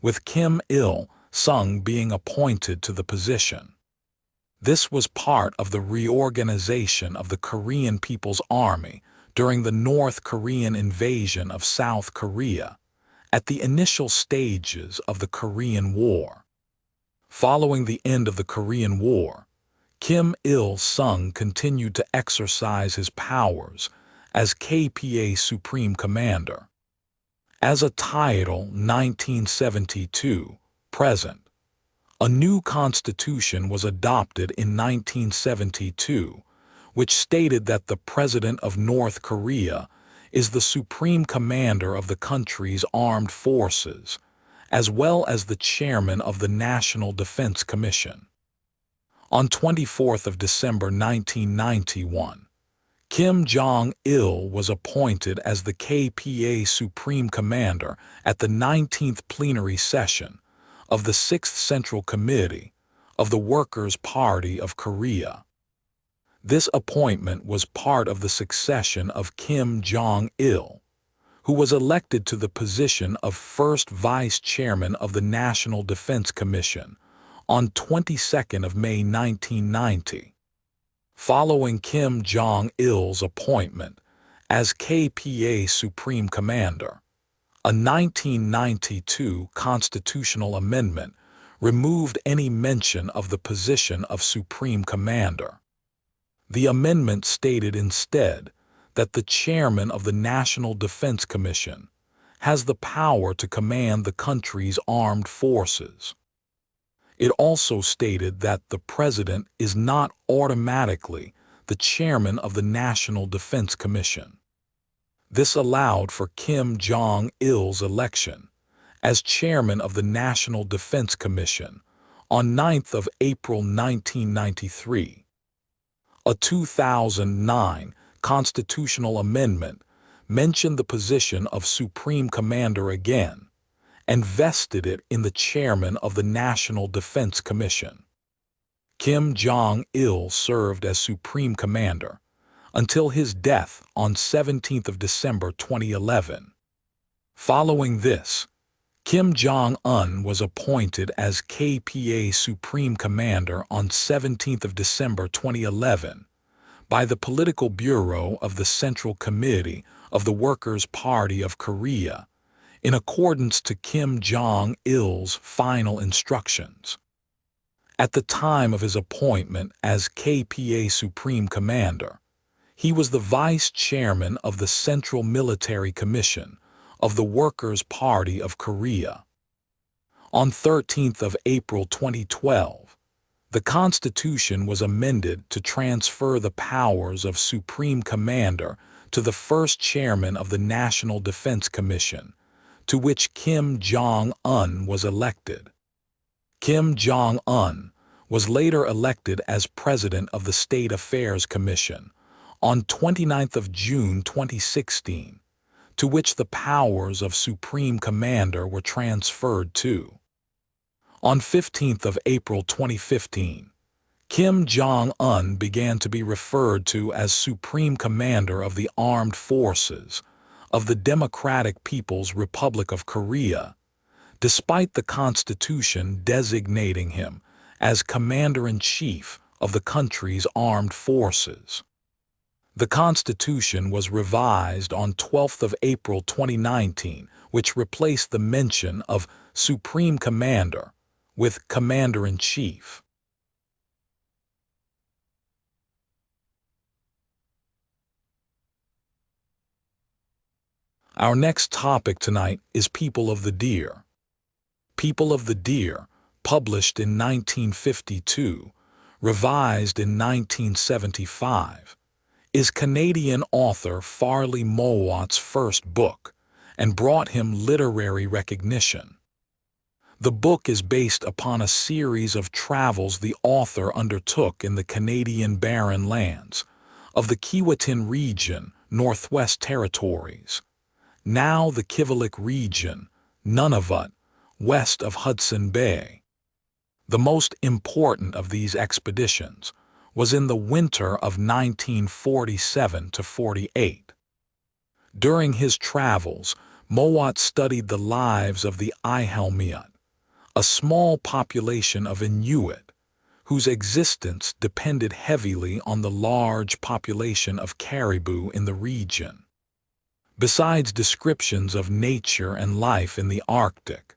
with Kim Il-sung being appointed to the position. This was part of the reorganization of the Korean People's Army during the North Korean invasion of South Korea at the initial stages of the Korean War. Following the end of the Korean War, Kim Il-sung continued to exercise his powers as KPA Supreme Commander. As a title 1972, present. A new constitution was adopted in 1972, which stated that the President of North Korea is the Supreme Commander of the country's armed forces, as well as the Chairman of the National Defense Commission. On 24th of December 1991, Kim Jong-il was appointed as the KPA Supreme Commander at the 19th plenary session of the 6th Central Committee of the Workers' Party of Korea. This appointment was part of the succession of Kim Jong-il, who was elected to the position of first Vice Chairman of the National Defense Commission on 22nd of May 1990. Following Kim Jong-il's appointment as KPA Supreme Commander, a 1992 constitutional amendment removed any mention of the position of Supreme Commander. The amendment stated instead that the Chairman of the National Defense Commission has the power to command the country's armed forces. It also stated that the President is not automatically the Chairman of the National Defense Commission. This allowed for Kim Jong-il's election as Chairman of the National Defense Commission on 9th of April 1993. A 2009 constitutional amendment mentioned the position of Supreme Commander again and vested it in the Chairman of the National Defense Commission. Kim Jong-il served as Supreme Commander until his death on 17th of December 2011. Following this, Kim Jong-un was appointed as KPA Supreme Commander on 17th of December 2011 by the Political Bureau of the Central Committee of the Workers' Party of Korea in accordance to Kim Jong-il's final instructions. At the time of his appointment as KPA Supreme Commander, he was the Vice Chairman of the Central Military Commission of the Workers' Party of Korea. On 13th of April 2012, the Constitution was amended to transfer the powers of Supreme Commander to the first Chairman of the National Defense Commission, to which Kim Jong-un was elected. Kim Jong-un was later elected as President of the State Affairs Commission on 29th of June 2016 to which the powers of Supreme Commander were transferred to. On 15th of April 2015, Kim Jong-un began to be referred to as Supreme Commander of the Armed Forces of the Democratic People's Republic of Korea, despite the Constitution designating him as Commander-in-Chief of the country's armed forces. The Constitution was revised on 12th of April 2019, which replaced the mention of Supreme Commander with Commander-in-Chief. Our next topic tonight is People of the Deer. People of the Deer, published in 1952, revised in 1975, is Canadian author Farley Mowat's first book and brought him literary recognition. The book is based upon a series of travels the author undertook in the Canadian Barren Lands of the Kiiwetin region, Northwest Territories, now the Kivalliq region, Nunavut, west of Hudson Bay. The most important of these expeditions was in the winter of 1947–48. During his travels, Mowat studied the lives of the Ihelmiut, a small population of Inuit, whose existence depended heavily on the large population of caribou in the region. Besides descriptions of nature and life in the Arctic,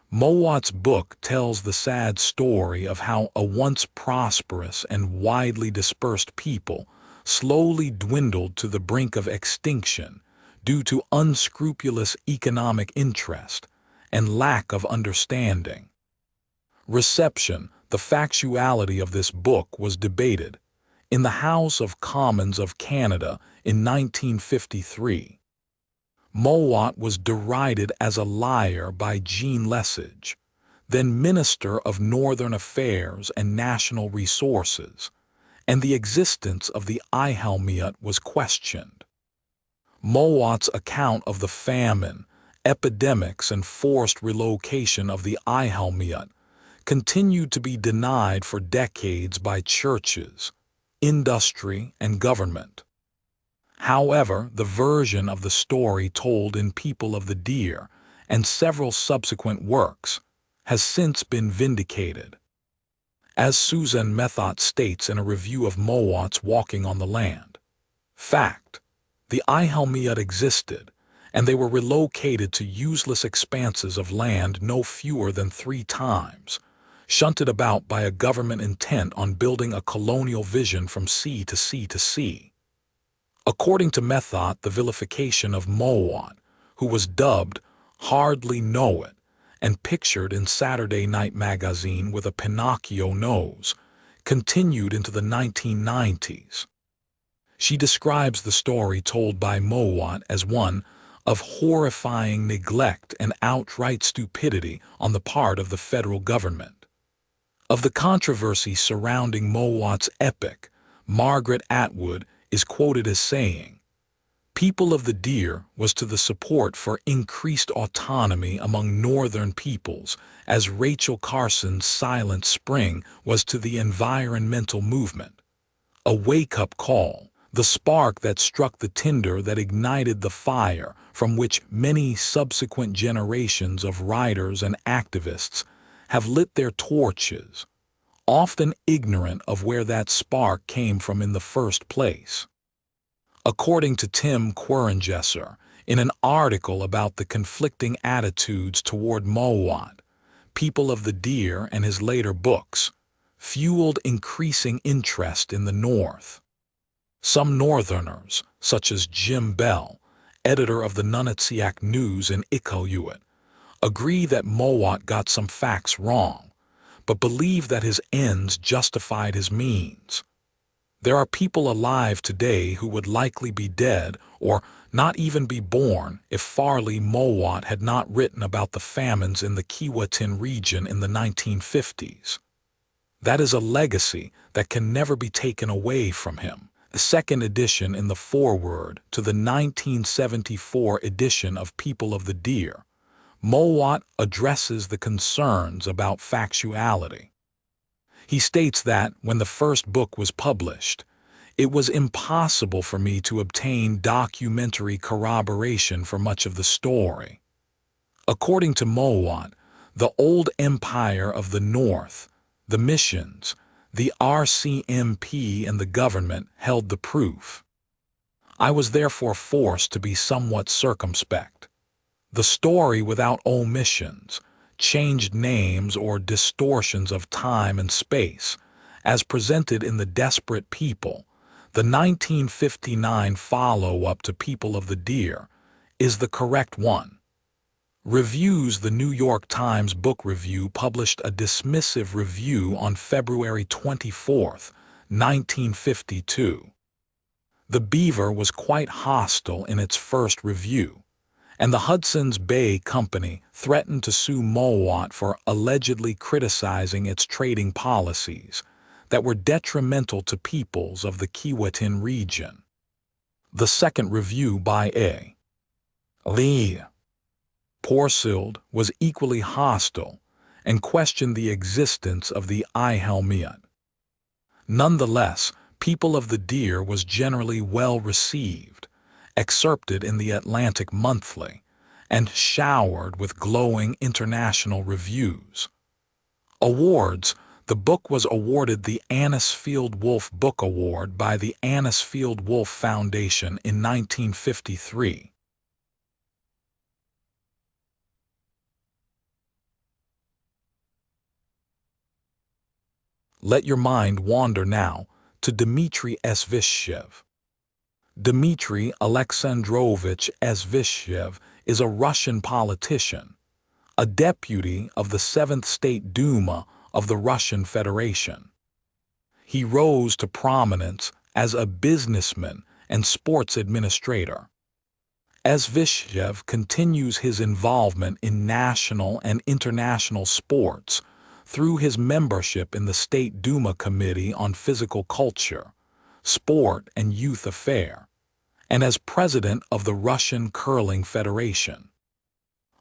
Mowat's book tells the sad story of how a once prosperous and widely dispersed people slowly dwindled to the brink of extinction due to unscrupulous economic interest and lack of understanding. Reception, the factuality of this book was debated in the House of Commons of Canada in 1953. Mowat was derided as a liar by Jean Lesage, then Minister of Northern Affairs and National Resources, and the existence of the Ihelmiut was questioned. Mowat's account of the famine, epidemics, and forced relocation of the Ihelmiut continued to be denied for decades by churches, industry, and government. However, the version of the story told in People of the Deer and several subsequent works has since been vindicated. As Susan Methot states in a review of Mowat's Walking on the Land, fact, the Ihelmiut existed, and they were relocated to useless expanses of land no fewer than 3 times, shunted about by a government intent on building a colonial vision from sea to sea to sea. According to Methot, the vilification of Mowat, who was dubbed Hardly Know It and pictured in Saturday Night Magazine with a Pinocchio nose, continued into the 1990s. She describes the story told by Mowat as one of horrifying neglect and outright stupidity on the part of the federal government. Of the controversy surrounding Mowat's epic, Margaret Atwood is quoted as saying, "People of the Deer was to the support for increased autonomy among northern peoples, as Rachel Carson's Silent Spring was to the environmental movement. A wake-up call, the spark that struck the tinder that ignited the fire from which many subsequent generations of writers and activists have lit their torches, often ignorant of where that spark came from in the first place." According to Tim Querengesser, in an article about the conflicting attitudes toward Mowat, People of the Deer and his later books fueled increasing interest in the North. Some Northerners, such as Jim Bell, editor of the Nunatsiaq News in Iqaluit, agree that Mowat got some facts wrong, but believe that his ends justified his means. There are people alive today who would likely be dead or not even be born if Farley Mowat had not written about the famines in the Kiiwetin region in the 1950s. That is a legacy that can never be taken away from him, the second edition in the foreword to the 1974 edition of People of the Deer, Mowat addresses the concerns about factuality. He states that, when the first book was published, it was impossible for me to obtain documentary corroboration for much of the story. According to Mowat, the old empire of the North, the missions, the RCMP and the government held the proof. I was therefore forced to be somewhat circumspect. The story without omissions, changed names or distortions of time and space, as presented in The Desperate People, the 1959 follow-up to People of the Deer, is the correct one. Reviews. The New York Times Book Review published a dismissive review on February 24, 1952. The Beaver was quite hostile in its first review, and the Hudson's Bay Company threatened to sue Mowat for allegedly criticizing its trading policies that were detrimental to peoples of the Keewatin region. The second review by A. Lee Porsild was equally hostile and questioned the existence of the Ihelmiut. Nonetheless, People of the Deer was generally well received, excerpted in the Atlantic Monthly, and showered with glowing international reviews. Awards. The book was awarded the Anisfield Wolf Book Award by the Anisfield Wolf Foundation in 1953. Let your mind wander now to Dmitry Svishchev. Dmitry Alexandrovich Svishchev is a Russian politician, a deputy of the 7th State Duma of the Russian Federation. He rose to prominence as a businessman and sports administrator. Svishchev continues his involvement in national and international sports through his membership in the State Duma Committee on Physical Culture, Sport and Youth Affairs, and as president of the Russian Curling Federation.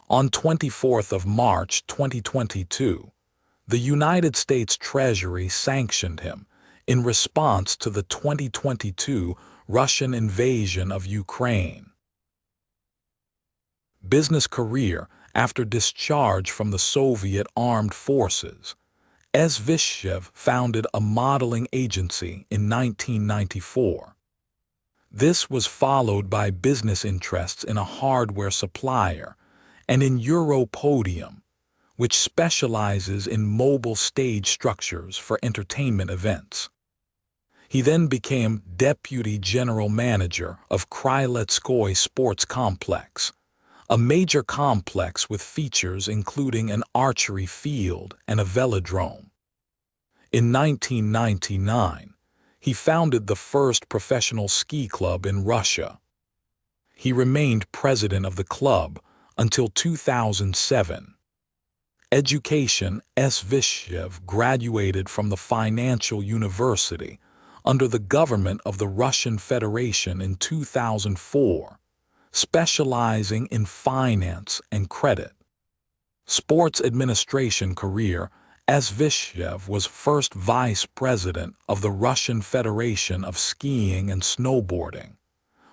On 24th of March 2022, the United States Treasury sanctioned him in response to the 2022 Russian invasion of Ukraine. Business career. After discharge from the Soviet Armed Forces, Svishchev founded a modeling agency in 1994. This was followed by business interests in a hardware supplier and in Europodium, which specializes in mobile stage structures for entertainment events. He then became deputy general manager of Kryletskoy Sports Complex, a major complex with features including an archery field and a velodrome. In 1999, he founded the first professional ski club in Russia. He remained president of the club until 2007. Education. Svishchev graduated from the Financial University under the government of the Russian Federation in 2004, specializing in finance and credit. Sports administration career. Svishchev was first vice president of the Russian Federation of Skiing and Snowboarding,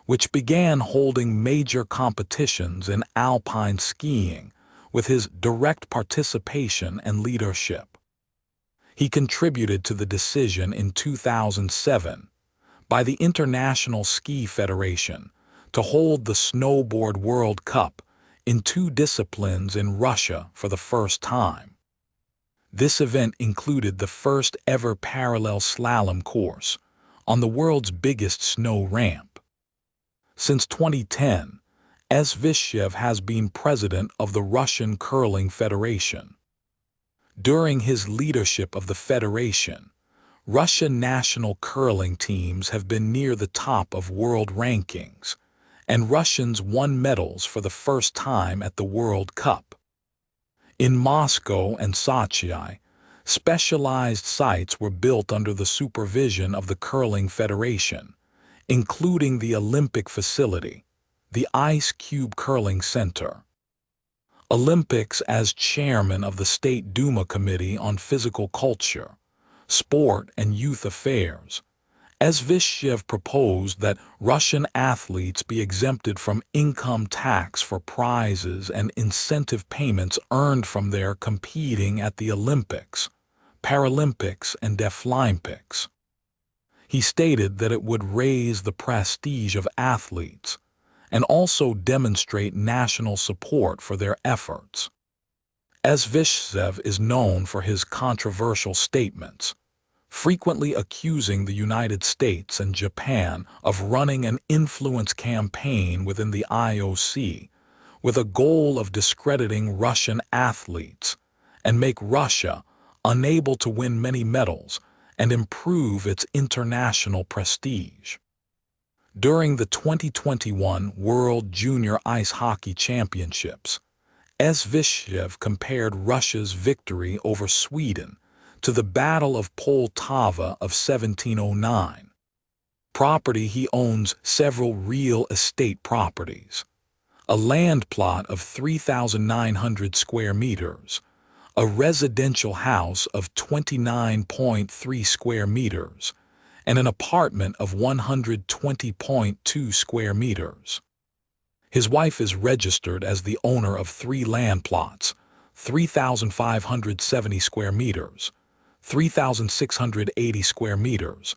which began holding major competitions in alpine skiing with his direct participation and leadership. He contributed to the decision in 2007 by the International Ski Federation to hold the Snowboard World Cup in 2 disciplines in Russia for the first time. This event included the first ever parallel slalom course on the world's biggest snow ramp. Since 2010, Svishchev has been president of the Russian Curling Federation. During his leadership of the federation, Russian national curling teams have been near the top of world rankings, and Russians won medals for the first time at the World Cup. In Moscow and Sochi, specialized sites were built under the supervision of the Curling Federation including the Olympic facility, the Ice Cube Curling Center, Olympics as chairman of the State Duma Committee on Physical Culture, Sport and Youth Affairs. Svishchev proposed that Russian athletes be exempted from income tax for prizes and incentive payments earned from their competing at the Olympics, Paralympics, and Deaflympics. He stated that it would raise the prestige of athletes and also demonstrate national support for their efforts. Svishchev is known for his controversial statements, frequently accusing the United States and Japan of running an influence campaign within the IOC with a goal of discrediting Russian athletes and make Russia unable to win many medals and improve its international prestige. During the 2021 World Junior Ice Hockey Championships, Svishchev compared Russia's victory over Sweden to the Battle of Poltava of 1709. Property he owns several real estate properties, a land plot of 3,900 square meters, a residential house of 29.3 square meters, and an apartment of 120.2 square meters. His wife is registered as the owner of 3 land plots, 3,570 square meters, 3,680 square meters,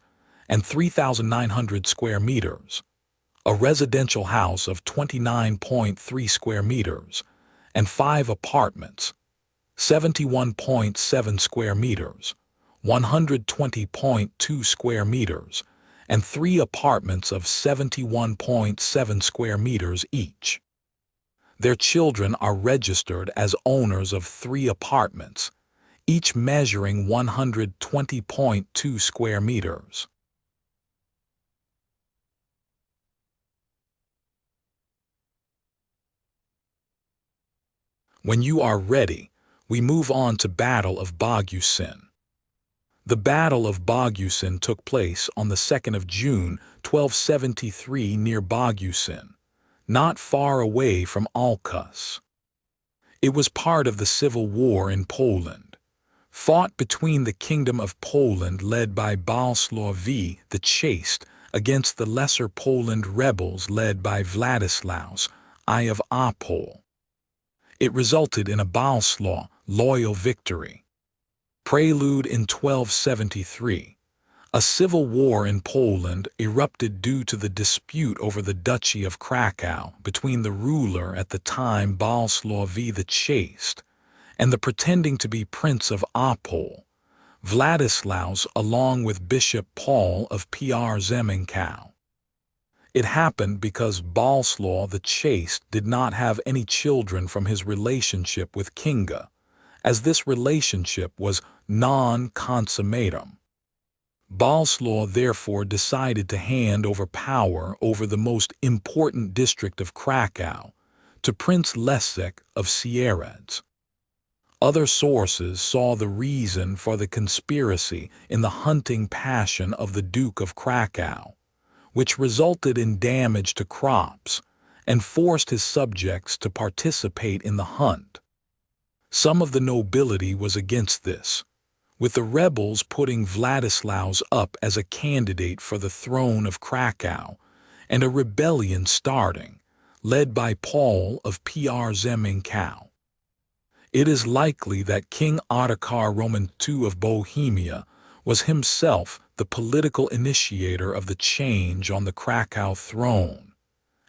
and 3,900 square meters, a residential house of 29.3 square meters, and 5 apartments, 71.7 square meters, 120.2 square meters, and 3 apartments of 71.7 square meters each. Their children are registered as owners of 3 apartments, each measuring 120.2 square meters. When you are ready, we move on to Battle of Bogucin. The Battle of Bogucin took place on the 2nd of June, 1273 near Bogucin, not far away from Alcus. It was part of the Civil War in Poland, fought between the Kingdom of Poland led by Bolesław the Chaste against the Lesser Poland rebels led by Vladislaus I of Opole. It resulted in a Bolesław loyal victory. Prelude in 1273. A civil war in Poland erupted due to the dispute over the Duchy of Krakow between the ruler at the time Bolesław the Chaste and the pretending to be Prince of Opole, Vladislaus, along with Bishop Paul of Przemysław. It happened because Bolesław the Chaste did not have any children from his relationship with Kinga, as this relationship was non-consummatum. Bolesław therefore decided to hand over power over the most important district of Krakow to Prince Leszek of Sieradz. Other sources saw the reason for the conspiracy in the hunting passion of the Duke of Krakow, which resulted in damage to crops and forced his subjects to participate in the hunt. Some of the nobility was against this, with the rebels putting Vladislaus up as a candidate for the throne of Krakow, and a rebellion starting, led by Paul of Przemysław. It is likely that King Ottokar Roman II of Bohemia was himself the political initiator of the change on the Krakow throne,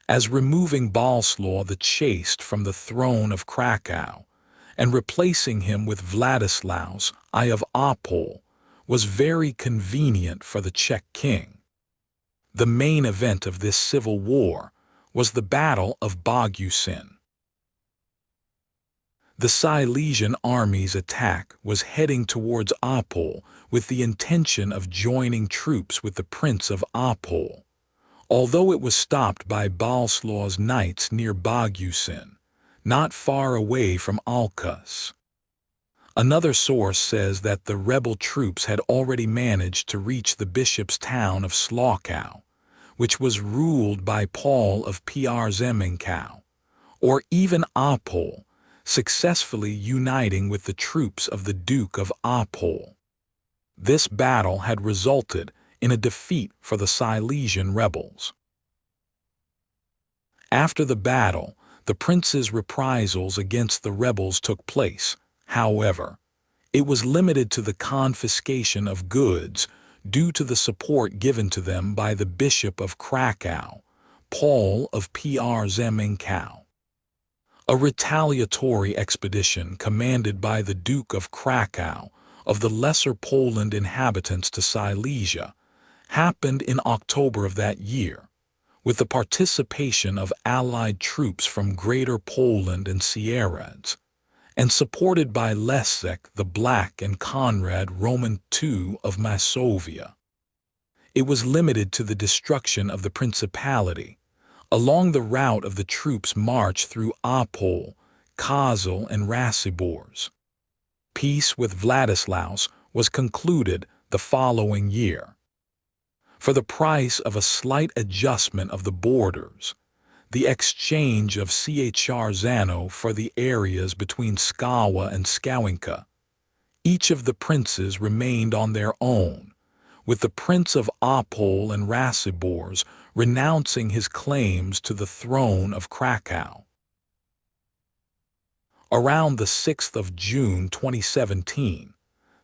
as removing Bolesław the Chaste from the throne of Krakow and replacing him with Vladislaus I of Opole was very convenient for the Czech king. The main event of this civil war was the Battle of Bogucin. The Silesian army's attack was heading towards Opole with the intention of joining troops with the Prince of Opole, although it was stopped by Bolesław's knights near Bogucin, not far away from Alcus. Another source says that the rebel troops had already managed to reach the bishop's town of Slaukow, which was ruled by Paul of Przemysł, or even Opole, successfully uniting with the troops of the Duke of Opole. This battle had resulted in a defeat for the Silesian rebels. After the battle, the prince's reprisals against the rebels took place. However, it was limited to the confiscation of goods due to the support given to them by the Bishop of Krakow, Paul of Przemysł. A retaliatory expedition commanded by the Duke of Krakow of the Lesser Poland inhabitants to Silesia happened in October of that year, with the participation of Allied troops from Greater Poland and Sieradzes, and supported by Leszek the Black and Conrad Roman II of Masovia. It was limited to the destruction of the principality, along the route of the troops' march through Opole, Kozel, and Racibórz. Peace with Vladislaus was concluded the following year. For the price of a slight adjustment of the borders, the exchange of Chrzano for the areas between Skawa and Skałynka, each of the princes remained on their own, with the Prince of Opole and Racibórz renouncing his claims to the throne of Krakow. Around the 6th of June 2017,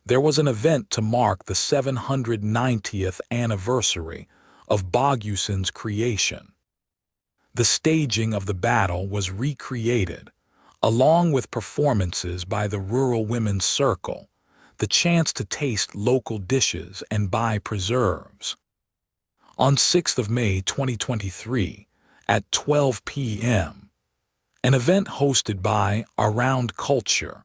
there was an event to mark the 790th anniversary of Bogucin's creation. The staging of the battle was recreated, along with performances by the Rural Women's Circle, the chance to taste local dishes and buy preserves. On 6th of May 2023, at 12 p.m., an event hosted by Around Culture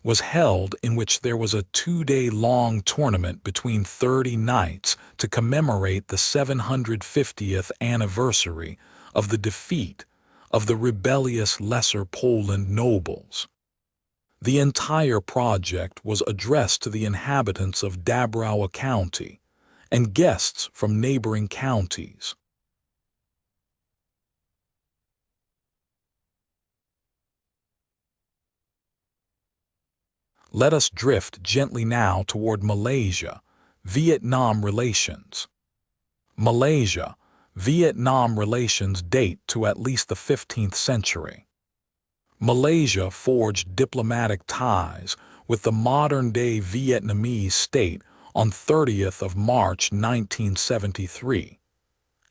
was held in which there was a 2-day-long tournament between 30 knights to commemorate the 750th anniversary of the defeat of the rebellious Lesser Poland nobles. The entire project was addressed to the inhabitants of Dąbrowa County and guests from neighboring counties. Let us drift gently now toward Malaysia-Vietnam relations. Malaysia-Vietnam relations date to at least the 15th century. Malaysia forged diplomatic ties with the modern-day Vietnamese state on 30th of March 1973.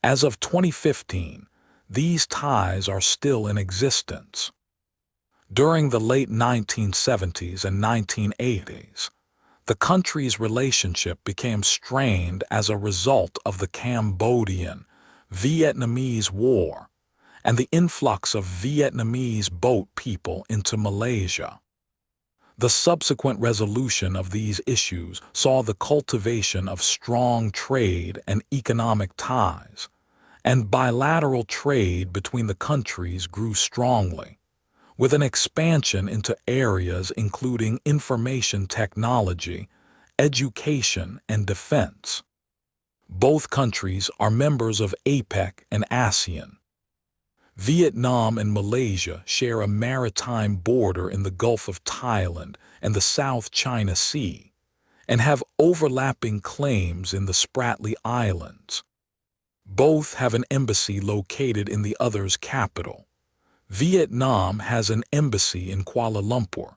As of 2015, these ties are still in existence. During the late 1970s and 1980s, the country's relationship became strained as a result of the Cambodian-Vietnamese War and the influx of Vietnamese boat people into Malaysia. The subsequent resolution of these issues saw the cultivation of strong trade and economic ties, and bilateral trade between the countries grew strongly, with an expansion into areas including information technology, education, and defense. Both countries are members of APEC and ASEAN. Vietnam and Malaysia share a maritime border in the Gulf of Thailand and the South China Sea, and have overlapping claims in the Spratly Islands. Both have an embassy located in the other's capital. Vietnam has an embassy in Kuala Lumpur,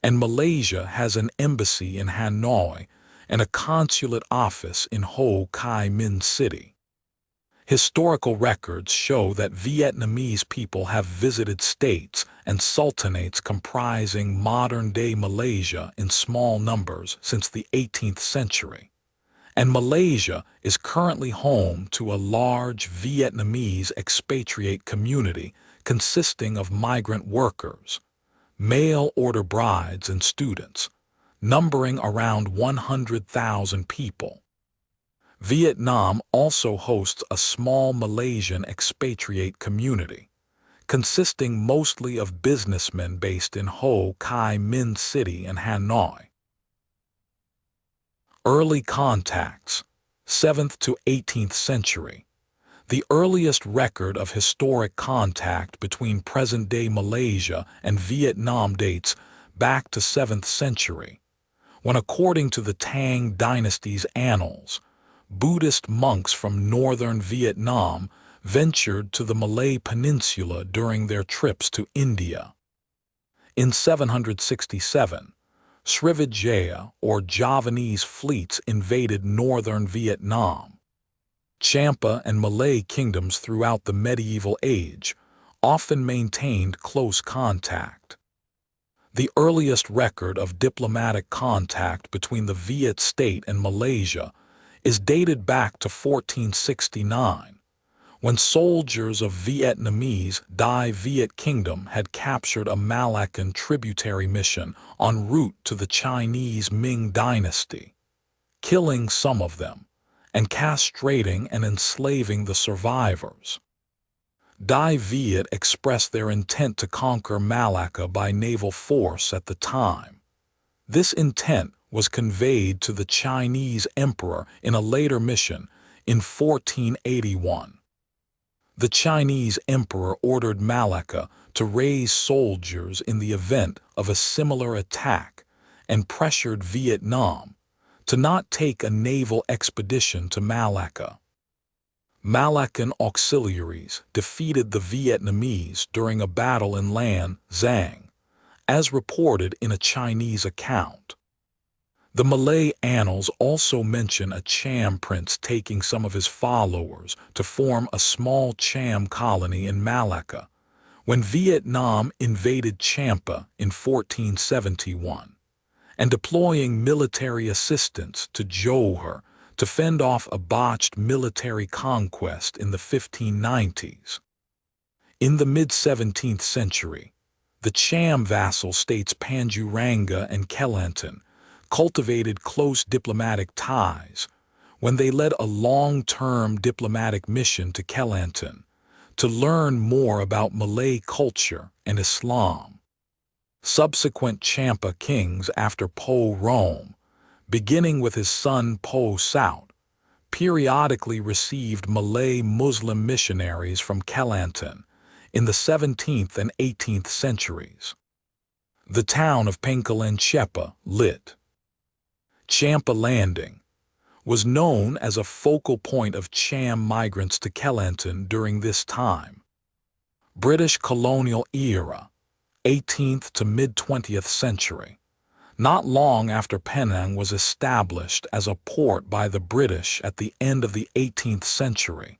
and Malaysia has an embassy in Hanoi and a consulate office in Ho Chi Minh City. Historical records show that Vietnamese people have visited states and sultanates comprising modern-day Malaysia in small numbers since the 18th century, and Malaysia is currently home to a large Vietnamese expatriate community consisting of migrant workers, mail-order brides, and students, numbering around 100,000 people. Vietnam also hosts a small Malaysian expatriate community, consisting mostly of businessmen based in Ho Chi Minh City and Hanoi. Early contacts, 7th to 18th century. The earliest record of historic contact between present-day Malaysia and Vietnam dates back to 7th century, when according to the Tang dynasty's annals, Buddhist monks from northern Vietnam ventured to the Malay Peninsula during their trips to India. In 767, Srivijaya or Javanese fleets invaded northern Vietnam. Champa and Malay kingdoms throughout the medieval age often maintained close contact. The earliest record of diplomatic contact between the Viet state and Malaysia is dated back to 1469, when soldiers of Vietnamese Dai Viet Kingdom had captured a Malaccan tributary mission en route to the Chinese Ming dynasty, killing some of them and castrating and enslaving the survivors. Dai Viet expressed their intent to conquer Malacca by naval force at the time. This intent was conveyed to the Chinese emperor in a later mission in 1481. The Chinese emperor ordered Malacca to raise soldiers in the event of a similar attack and pressured Vietnam to not take a naval expedition to Malacca. Malaccan auxiliaries defeated the Vietnamese during a battle in Lan Xang, as reported in a Chinese account. The Malay annals also mention a Cham prince taking some of his followers to form a small Cham colony in Malacca when Vietnam invaded Champa in 1471. And deploying military assistance to Johor to fend off a botched military conquest in the 1590s. In the mid-17th century, the Cham vassal states Panjuranga and Kelantan cultivated close diplomatic ties when they led a long-term diplomatic mission to Kelantan to learn more about Malay culture and Islam. Subsequent Champa kings after Po Rome, beginning with his son Po Saut, periodically received Malay Muslim missionaries from Kelantan in the 17th and 18th centuries. The town of Pangkalan lit. Champa Landing was known as a focal point of Cham migrants to Kelantan during this time. British colonial era, 18th to mid-20th century. Not long after Penang was established as a port by the British at the end of the 18th century,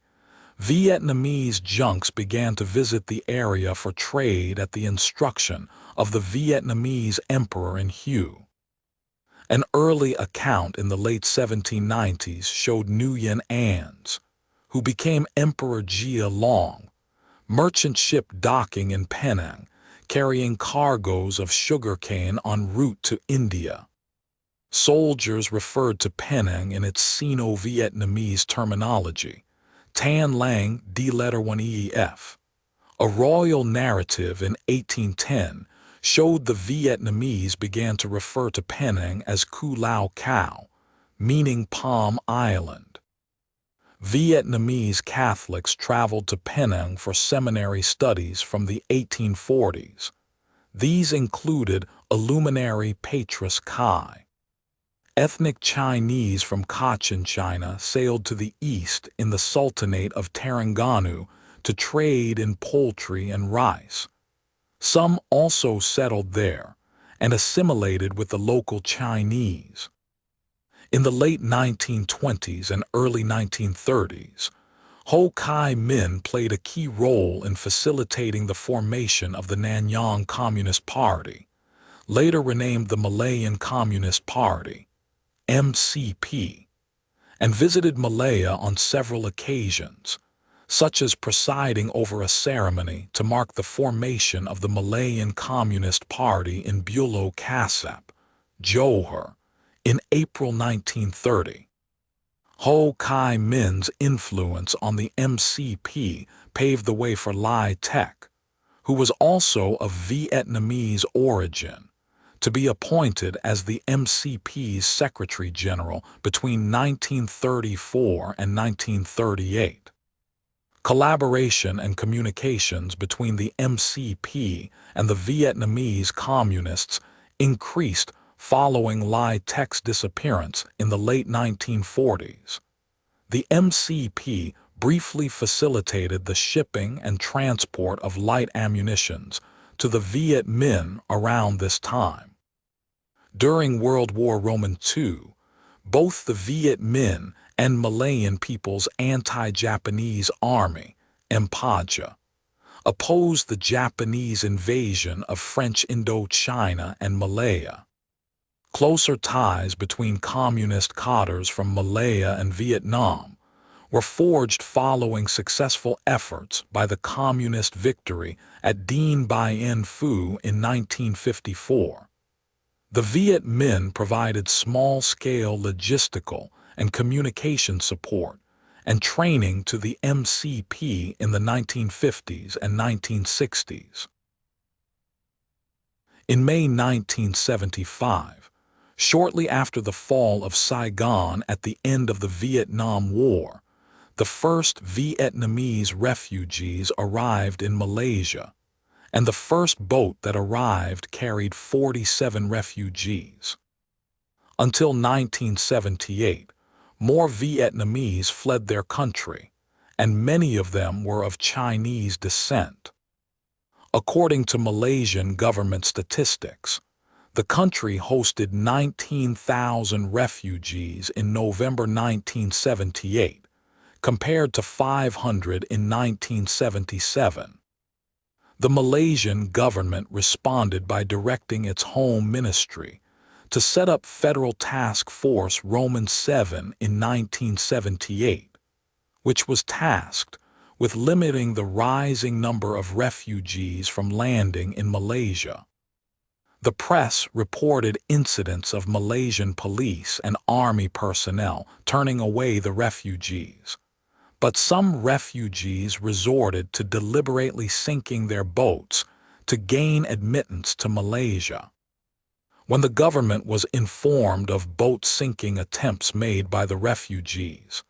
Vietnamese junks began to visit the area for trade at the instruction of the Vietnamese emperor in Hue. An early account in the late 1790s showed Nguyen Ans, who became Emperor Jia Long, merchant ship docking in Penang, carrying cargoes of sugarcane en route to India. Soldiers referred to Penang in its Sino-Vietnamese terminology, Tan Lang D letter 1EF. A royal narrative in 1810 showed the Vietnamese began to refer to Penang as Cu Lao Cao, meaning Palm Island. Vietnamese Catholics traveled to Penang for seminary studies from the 1840s. These included Illuminary Petrus Kai. Ethnic Chinese from Cochin China sailed to the east in the Sultanate of Terengganu to trade in poultry and rice. Some also settled there and assimilated with the local Chinese. In the late 1920s and early 1930s, Ho Chi Minh played a key role in facilitating the formation of the Nanyang Communist Party, later renamed the Malayan Communist Party, MCP, and visited Malaya on several occasions, such as presiding over a ceremony to mark the formation of the Malayan Communist Party in Buloh Kasep, Johor, in April 1930. Ho Chi Minh's influence on the MCP paved the way for Lai Tek, who was also of Vietnamese origin, to be appointed as the MCP's Secretary General between 1934 and 1938. Collaboration and communications between the MCP and the Vietnamese Communists increased following Lai Tech's disappearance in the late 1940s. The MCP briefly facilitated the shipping and transport of light ammunitions to the Viet Minh around this time. During World War II, both the Viet Minh and Malayan People's Anti-Japanese Army, MPAJA, opposed the Japanese invasion of French Indochina and Malaya. Closer ties between communist cadres from Malaya and Vietnam were forged following successful efforts by the communist victory at Dien Bien Phu in 1954. The Viet Minh provided small-scale logistical and communication support and training to the MCP in the 1950s and 1960s. In May 1975, shortly after the fall of Saigon at the end of the Vietnam War, the first Vietnamese refugees arrived in Malaysia, and the first boat that arrived carried 47 refugees. Until 1978, more Vietnamese fled their country, and many of them were of Chinese descent. According to Malaysian government statistics, the country hosted 19,000 refugees in November 1978, compared to 500 in 1977. The Malaysian government responded by directing its Home Ministry to set up Federal Task Force Roman 7 in 1978, which was tasked with limiting the rising number of refugees from landing in Malaysia. The press reported incidents of Malaysian police and army personnel turning away the refugees, but some refugees resorted to deliberately sinking their boats to gain admittance to Malaysia. When the government was informed of boat-sinking attempts made by the refugees,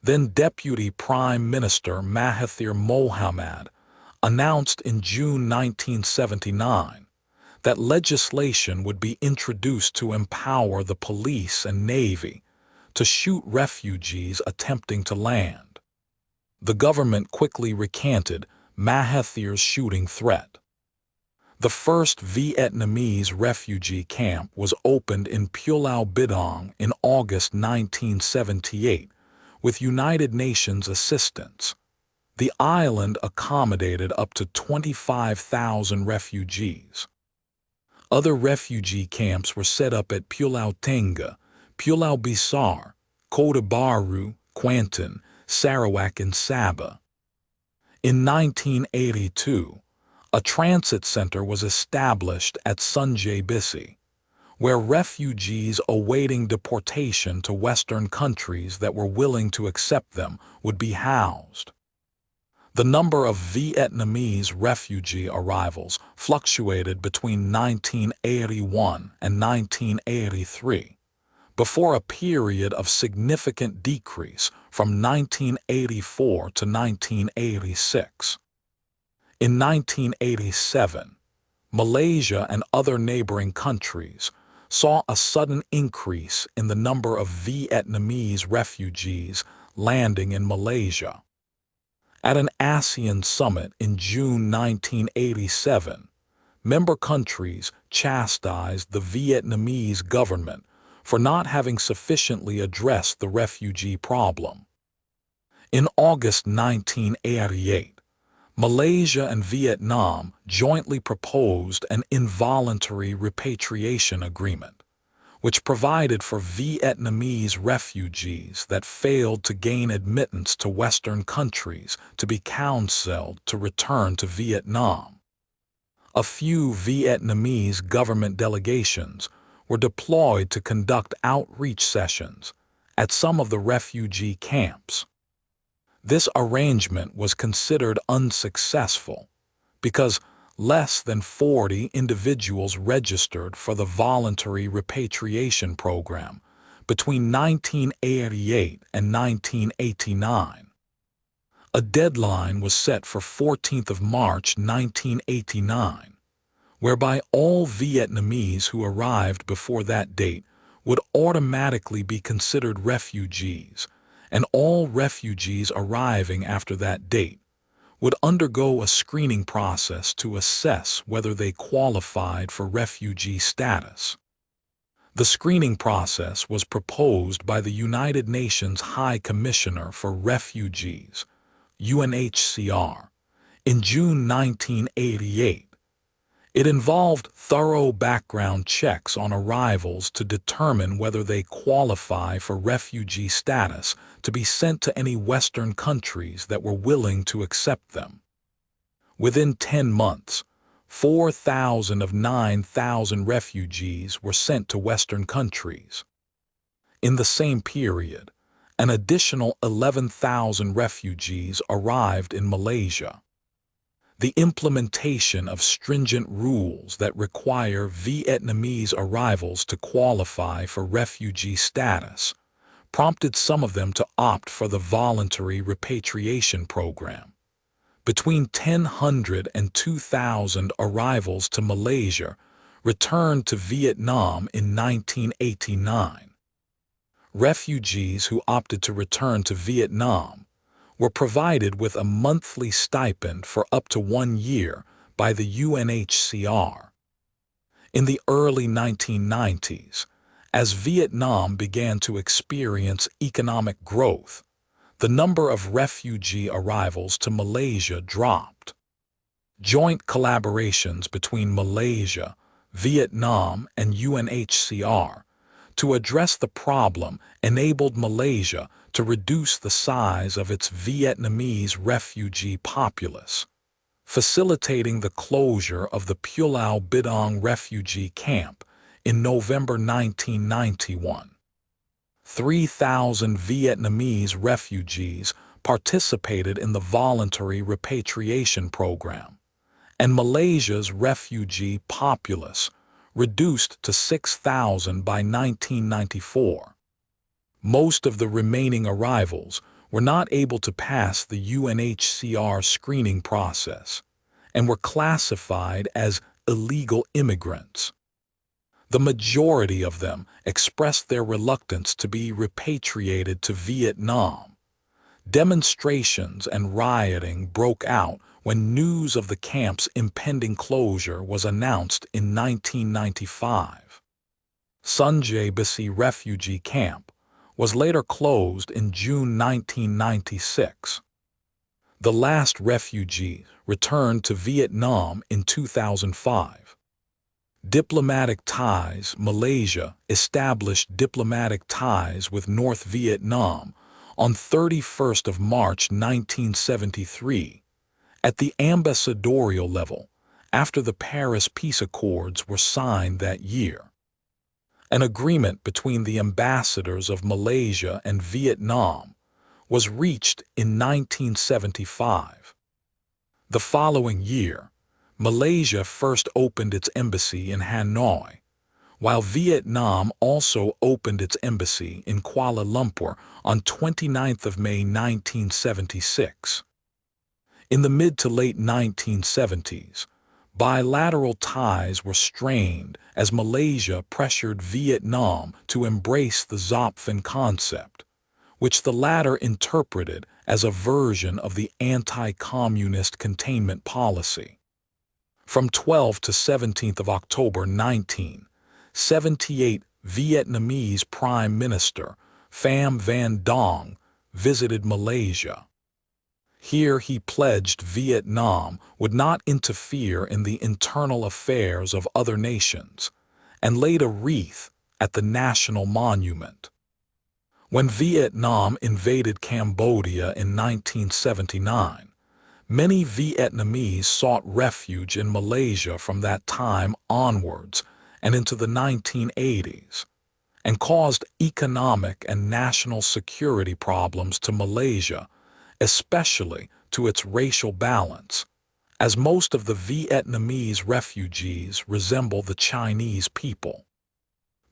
then Deputy Prime Minister Mahathir Mohamad announced in June 1979 that legislation would be introduced to empower the police and navy to shoot refugees attempting to land. The government quickly recanted Mahathir's shooting threat. The first Vietnamese refugee camp was opened in Pulau Bidong in August 1978 with United Nations assistance. The island accommodated up to 25,000 refugees. Other refugee camps were set up at Pulau Tenga, Pulau Besar, Kota Baru, Kuantan, Sarawak, and Sabah. In 1982, a transit center was established at Sunjay Bisi, where refugees awaiting deportation to Western countries that were willing to accept them would be housed. The number of Vietnamese refugee arrivals fluctuated between 1981 and 1983, before a period of significant decrease from 1984 to 1986. In 1987, Malaysia and other neighboring countries saw a sudden increase in the number of Vietnamese refugees landing in Malaysia. At an ASEAN summit in June 1987, member countries chastised the Vietnamese government for not having sufficiently addressed the refugee problem. In August 1988, Malaysia and Vietnam jointly proposed an involuntary repatriation agreement, which provided for Vietnamese refugees that failed to gain admittance to Western countries to be counseled to return to Vietnam. A few Vietnamese government delegations were deployed to conduct outreach sessions at some of the refugee camps. This arrangement was considered unsuccessful because less than 40 individuals registered for the voluntary repatriation program between 1988 and 1989. A deadline was set for 14th of March 1989, whereby all Vietnamese who arrived before that date would automatically be considered refugees, and all refugees arriving after that date would undergo a screening process to assess whether they qualified for refugee status. The screening process was proposed by the United Nations High Commissioner for Refugees, UNHCR, in June 1988. It involved thorough background checks on arrivals to determine whether they qualify for refugee status to be sent to any Western countries that were willing to accept them. Within 10 months, 4,000 of 9,000 refugees were sent to Western countries. In the same period, an additional 11,000 refugees arrived in Malaysia. The implementation of stringent rules that require Vietnamese arrivals to qualify for refugee status prompted some of them to opt for the voluntary repatriation program. Between 1,000 and 2,000 arrivals to Malaysia returned to Vietnam in 1989. Refugees who opted to return to Vietnam were provided with a monthly stipend for up to 1 year by the UNHCR. In the early 1990s, as Vietnam began to experience economic growth, the number of refugee arrivals to Malaysia dropped. Joint collaborations between Malaysia, Vietnam, and UNHCR to address the problem enabled Malaysia to reduce the size of its Vietnamese refugee populace, facilitating the closure of the Pulau Bidong refugee camp in November 1991. 3,000 Vietnamese refugees participated in the voluntary repatriation program, and Malaysia's refugee populace reduced to 6,000 by 1994. Most of the remaining arrivals were not able to pass the UNHCR screening process and were classified as illegal immigrants. The majority of them expressed their reluctance to be repatriated to Vietnam. Demonstrations and rioting broke out when news of the camp's impending closure was announced in 1995. Sunjay Bisi refugee camp was later closed in June 1996. The last refugee returned to Vietnam in 2005. Diplomatic ties. Malaysia established diplomatic ties with North Vietnam on 31st of March 1973 at the ambassadorial level after the Paris Peace Accords were signed that year. An agreement between the ambassadors of Malaysia and Vietnam was reached in 1975. The following year, Malaysia first opened its embassy in Hanoi, while Vietnam also opened its embassy in Kuala Lumpur on 29th of May 1976. In the mid to late 1970s, bilateral ties were strained as Malaysia pressured Vietnam to embrace the Zopfin concept, which the latter interpreted as a version of the anti-communist containment policy. From 12 to 17th of October 1978, Vietnamese Prime Minister Pham Van Dong visited Malaysia. Here he pledged Vietnam would not interfere in the internal affairs of other nations and laid a wreath at the National Monument. When Vietnam invaded Cambodia in 1979, many Vietnamese sought refuge in Malaysia from that time onwards and into the 1980s, and caused economic and national security problems to Malaysia, especially to its racial balance, as most of the Vietnamese refugees resemble the Chinese people.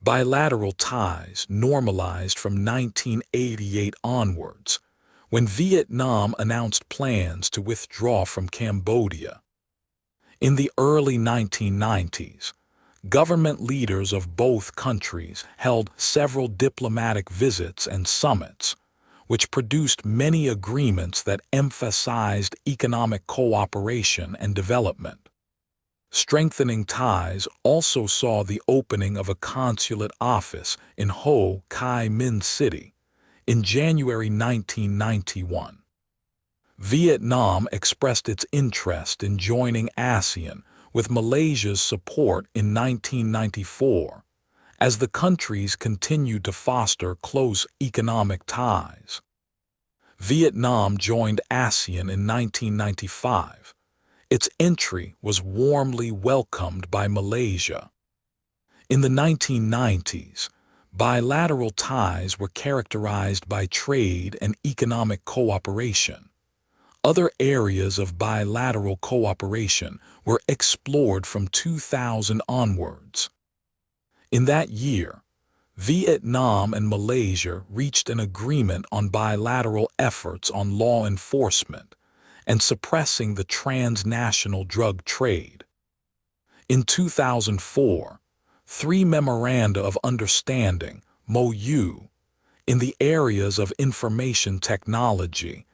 Bilateral ties normalized from 1988 onwards, when Vietnam announced plans to withdraw from Cambodia. In the early 1990s, government leaders of both countries held several diplomatic visits and summits, which produced many agreements that emphasized economic cooperation and development. Strengthening ties also saw the opening of a consulate office in Ho Chi Minh City in January 1991. Vietnam expressed its interest in joining ASEAN with Malaysia's support in 1994, as the countries continued to foster close economic ties. Vietnam joined ASEAN in 1995. Its entry was warmly welcomed by Malaysia. In the 1990s, bilateral ties were characterized by trade and economic cooperation. Other areas of bilateral cooperation were explored from 2000 onwards. In that year, Vietnam and Malaysia reached an agreement on bilateral efforts on law enforcement and suppressing the transnational drug trade. In 2004, 3 memoranda of understanding, MOU, in the areas of information technology,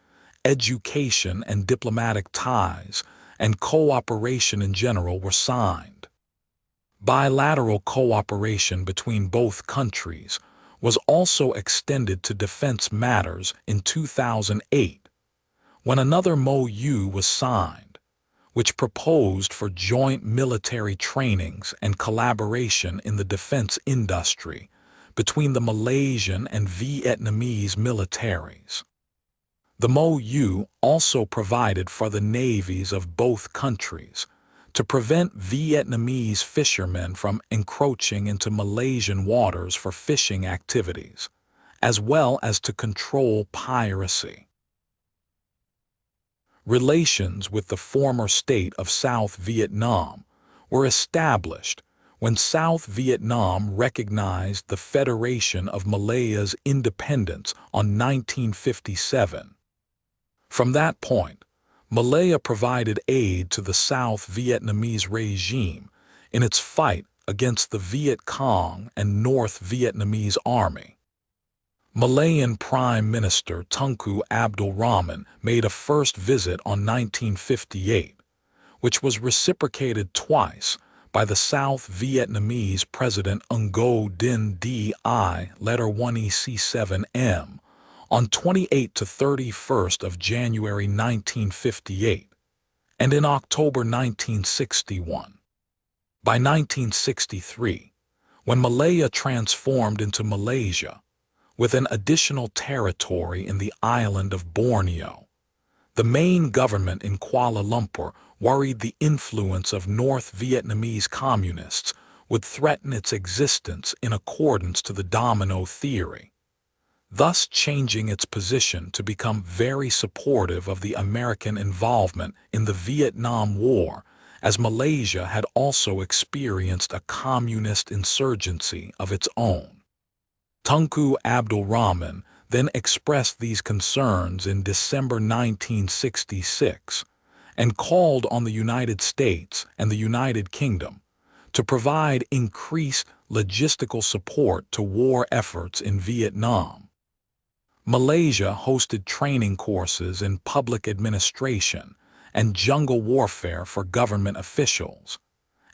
education and diplomatic ties, and cooperation in general were signed. Bilateral cooperation between both countries was also extended to defense matters in 2008, when another MOU was signed, which proposed for joint military trainings and collaboration in the defense industry between the Malaysian and Vietnamese militaries. The MOU also provided for the navies of both countries to prevent Vietnamese fishermen from encroaching into Malaysian waters for fishing activities, as well as to control piracy. Relations with the former state of South Vietnam were established when South Vietnam recognized the Federation of Malaya's independence on 1957. From that point, Malaya provided aid to the South Vietnamese regime in its fight against the Viet Cong and North Vietnamese Army. Malayan Prime Minister Tunku Abdul Rahman made a first visit on 1958, which was reciprocated twice by the South Vietnamese President Ngo Dinh Di, letter 1EC7M, on 28 to 31st of January 1958, and in October 1961. By 1963, when Malaya transformed into Malaysia, with an additional territory in the island of Borneo, the main government in Kuala Lumpur worried the influence of North Vietnamese communists would threaten its existence in accordance to the domino theory, thus changing its position to become very supportive of the American involvement in the Vietnam War, as Malaysia had also experienced a communist insurgency of its own. Tunku Abdul Rahman then expressed these concerns in December 1966 and called on the United States and the United Kingdom to provide increased logistical support to war efforts in Vietnam. Malaysia hosted training courses in public administration and jungle warfare for government officials,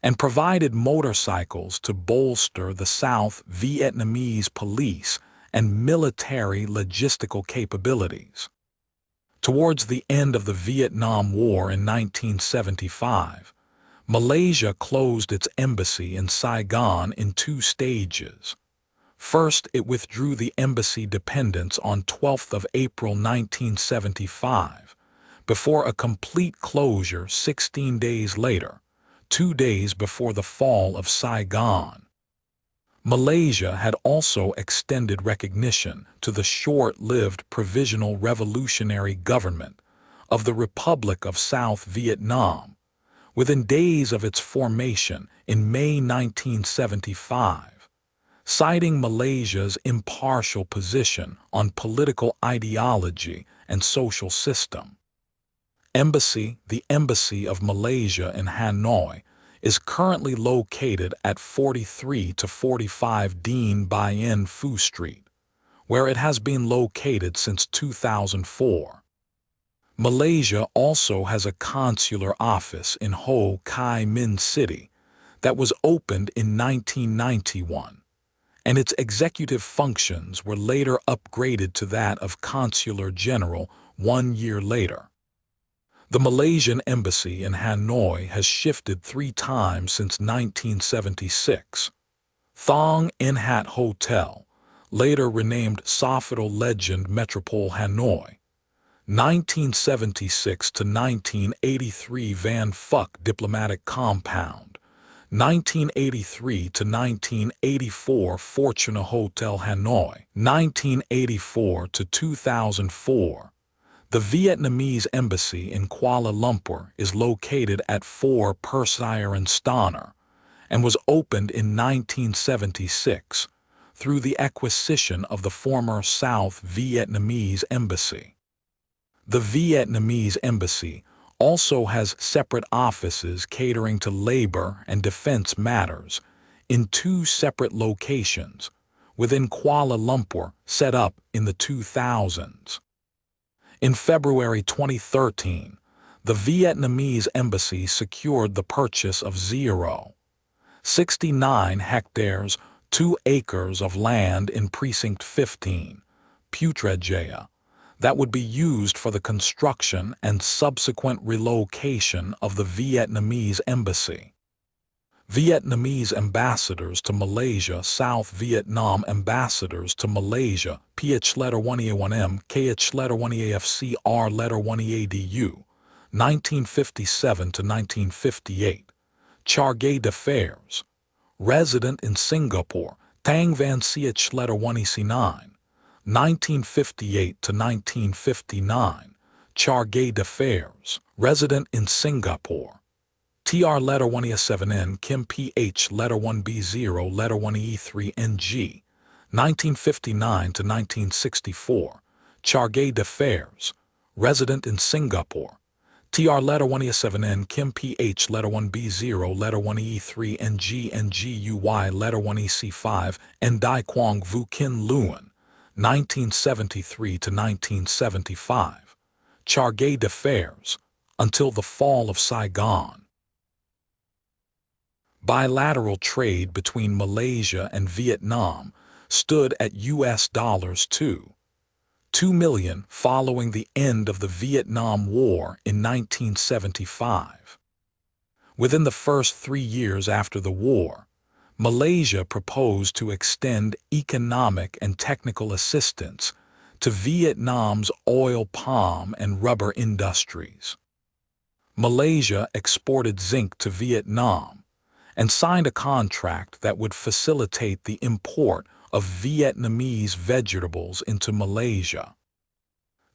and provided motorcycles to bolster the South Vietnamese police and military logistical capabilities. Towards the end of the Vietnam War in 1975, Malaysia closed its embassy in Saigon in 2 stages. First, it withdrew the embassy dependence on 12th of April 1975, before a complete closure 16 days later, 2 days before the fall of Saigon. Malaysia had also extended recognition to the short-lived Provisional Revolutionary Government of the Republic of South Vietnam within days of its formation in May 1975, citing Malaysia's impartial position on political ideology and social system. The Embassy of Malaysia in Hanoi is currently located at 43 to 45 Dien Bien Phu Street, where it has been located since 2004. Malaysia also has a consular office in Ho Chi Minh City that was opened in 1991, and its executive functions were later upgraded to that of Consular General 1 year later. The Malaysian embassy in Hanoi has shifted 3 times since 1976. Thong En Hat Hotel, later renamed Sofitel Legend Metropole Hanoi, 1976 to 1983 Van Phuc Diplomatic Compound, 1983 to 1984 Fortuna Hotel Hanoi, 1984 to 2004. The Vietnamese embassy in Kuala Lumpur is located at 4 Persiaran Stoner and was opened in 1976 through the acquisition of the former South Vietnamese embassy. The Vietnamese embassy also has separate offices catering to labor and defense matters in 2 separate locations within Kuala Lumpur set up in the 2000s. In February 2013, the Vietnamese embassy secured the purchase of 0.69 hectares, 2 acres of land in Precinct 15, Putrajaya, that would be used for the construction and subsequent relocation of the Vietnamese embassy. Vietnamese ambassadors to Malaysia, South Vietnam ambassadors to Malaysia, PH letter 1A1M, KH letter 1AFC, R letter 1ADU, 1957 to 1958. Chargé d'Affaires, resident in Singapore, Tang Van CH letter 1EC9, 1958 to 1959. Chargé d'Affaires, resident in Singapore, TR letter 1E7N, Kim PH letter 1B0 letter 1E3NG, 1959 to 1964. Chargé d'Affaires, resident in Singapore, TR letter 1E7N, Kim PH letter 1B0 letter 1E3NG NGUY letter 1EC5, and Dai Quang Vu Kin Luan, 1973 to 1975. Chargé d'Affaires, until the fall of Saigon. Bilateral trade between Malaysia and Vietnam stood at $2 million following the end of the Vietnam War in 1975. Within the first 3 years after the war, Malaysia proposed to extend economic and technical assistance to Vietnam's oil palm and rubber industries. Malaysia exported zinc to Vietnam and signed a contract that would facilitate the import of Vietnamese vegetables into Malaysia.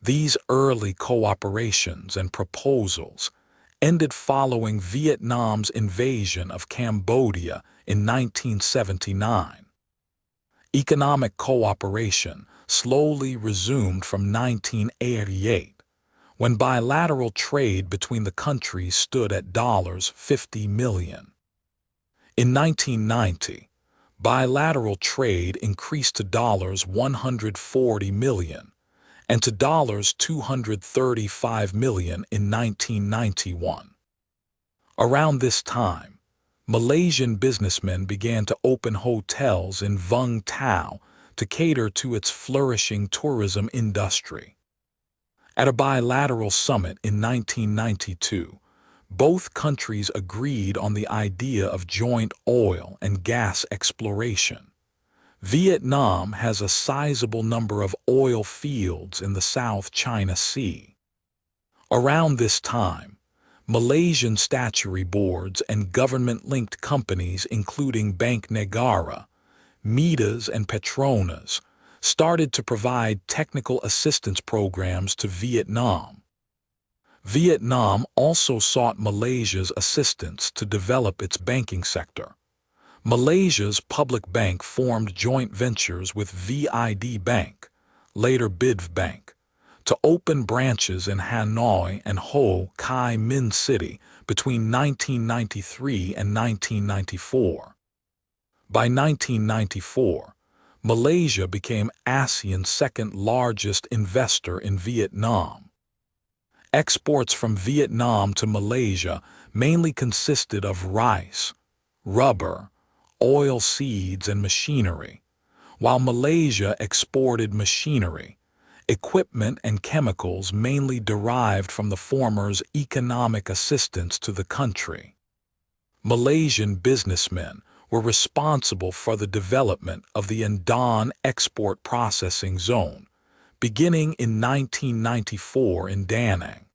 These early cooperations and proposals ended following Vietnam's invasion of Cambodia in 1979. Economic cooperation slowly resumed from 1988, when bilateral trade between the countries stood at $50 million. In 1990, bilateral trade increased to $140 million and to $235 million in 1991. Around this time, Malaysian businessmen began to open hotels in Vung Tau to cater to its flourishing tourism industry. At a bilateral summit in 1992, both countries agreed on the idea of joint oil and gas exploration. Vietnam has a sizable number of oil fields in the South China Sea. Around this time, Malaysian statutory boards and government-linked companies including Bank Negara, Midas and Petronas started to provide technical assistance programs to Vietnam. Vietnam also sought Malaysia's assistance to develop its banking sector. Malaysia's public bank formed joint ventures with VID Bank, later BIDV Bank, to open branches in Hanoi and Ho Chi Minh City between 1993 and 1994. By 1994, Malaysia became ASEAN's second largest investor in Vietnam. Exports from Vietnam to Malaysia mainly consisted of rice, rubber, oil seeds, and machinery, while Malaysia exported machinery, equipment, and chemicals mainly derived from the former's economic assistance to the country. Malaysian businessmen were responsible for the development of the Indan Export Processing Zone, beginning in 1994 in Da Nang.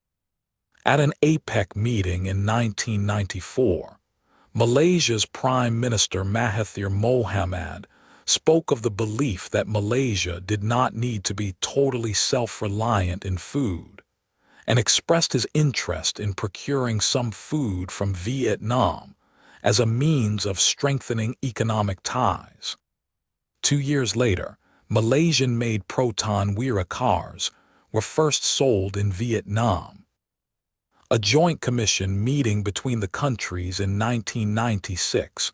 At an APEC meeting in 1994, Malaysia's Prime Minister Mahathir Mohamad spoke of the belief that Malaysia did not need to be totally self-reliant in food, and expressed his interest in procuring some food from Vietnam as a means of strengthening economic ties. 2 years later, Malaysian-made Proton Wira cars were first sold in Vietnam. A joint commission meeting between the countries in 1996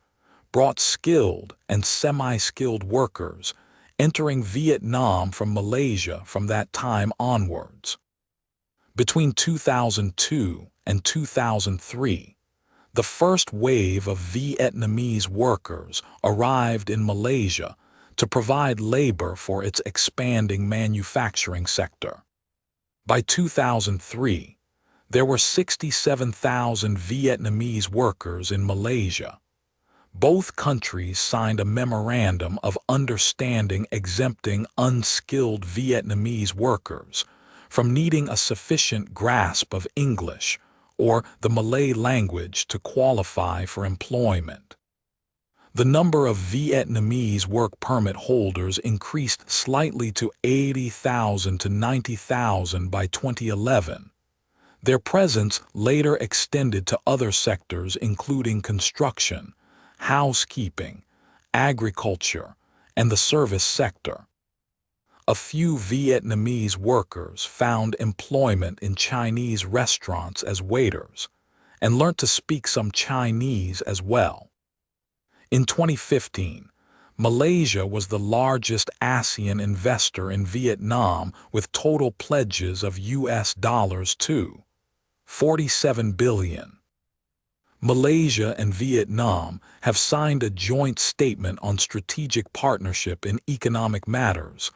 brought skilled and semi-skilled workers entering Vietnam from Malaysia from that time onwards. Between 2002 and 2003, the first wave of Vietnamese workers arrived in Malaysia to provide labor for its expanding manufacturing sector. By 2003, there were 67,000 Vietnamese workers in Malaysia. Both countries signed a memorandum of understanding exempting unskilled Vietnamese workers from needing a sufficient grasp of English or the Malay language to qualify for employment. The number of Vietnamese work permit holders increased slightly to 80,000 to 90,000 by 2011. Their presence later extended to other sectors including construction, housekeeping, agriculture, and the service sector. A few Vietnamese workers found employment in Chinese restaurants as waiters and learned to speak some Chinese as well. In 2015, Malaysia was the largest ASEAN investor in Vietnam with total pledges of $47 billion. Malaysia and Vietnam have signed a joint statement on strategic partnership in economic matters,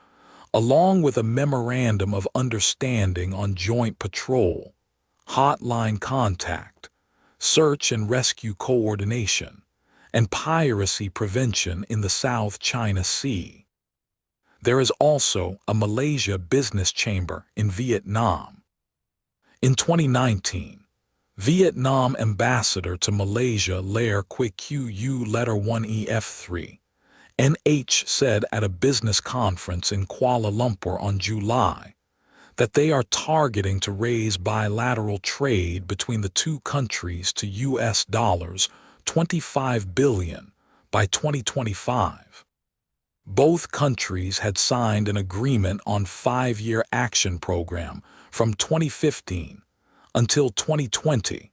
along with a memorandum of understanding on joint patrol, hotline contact, search and rescue coordination, and piracy prevention in the South China Sea. There is also a Malaysia Business Chamber in Vietnam. In 2019, Vietnam Ambassador to Malaysia Lair Quy Qu Letter 1EF3, NH said at a business conference in Kuala Lumpur on July that they are targeting to raise bilateral trade between the two countries to $25 billion by 2025. Both countries had signed an agreement on 5-year action program from 2015 until 2020,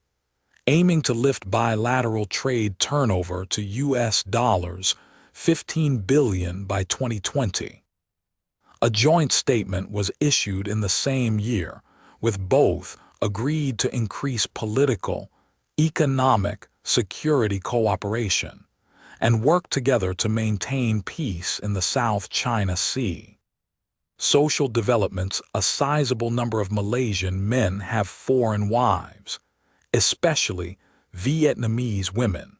aiming to lift bilateral trade turnover to $15 billion by 2020. A joint statement was issued in the same year, with both agreed to increase political, economic, security cooperation, and work together to maintain peace in the South China Sea. Social developments: a sizable number of Malaysian men have foreign wives, especially Vietnamese women.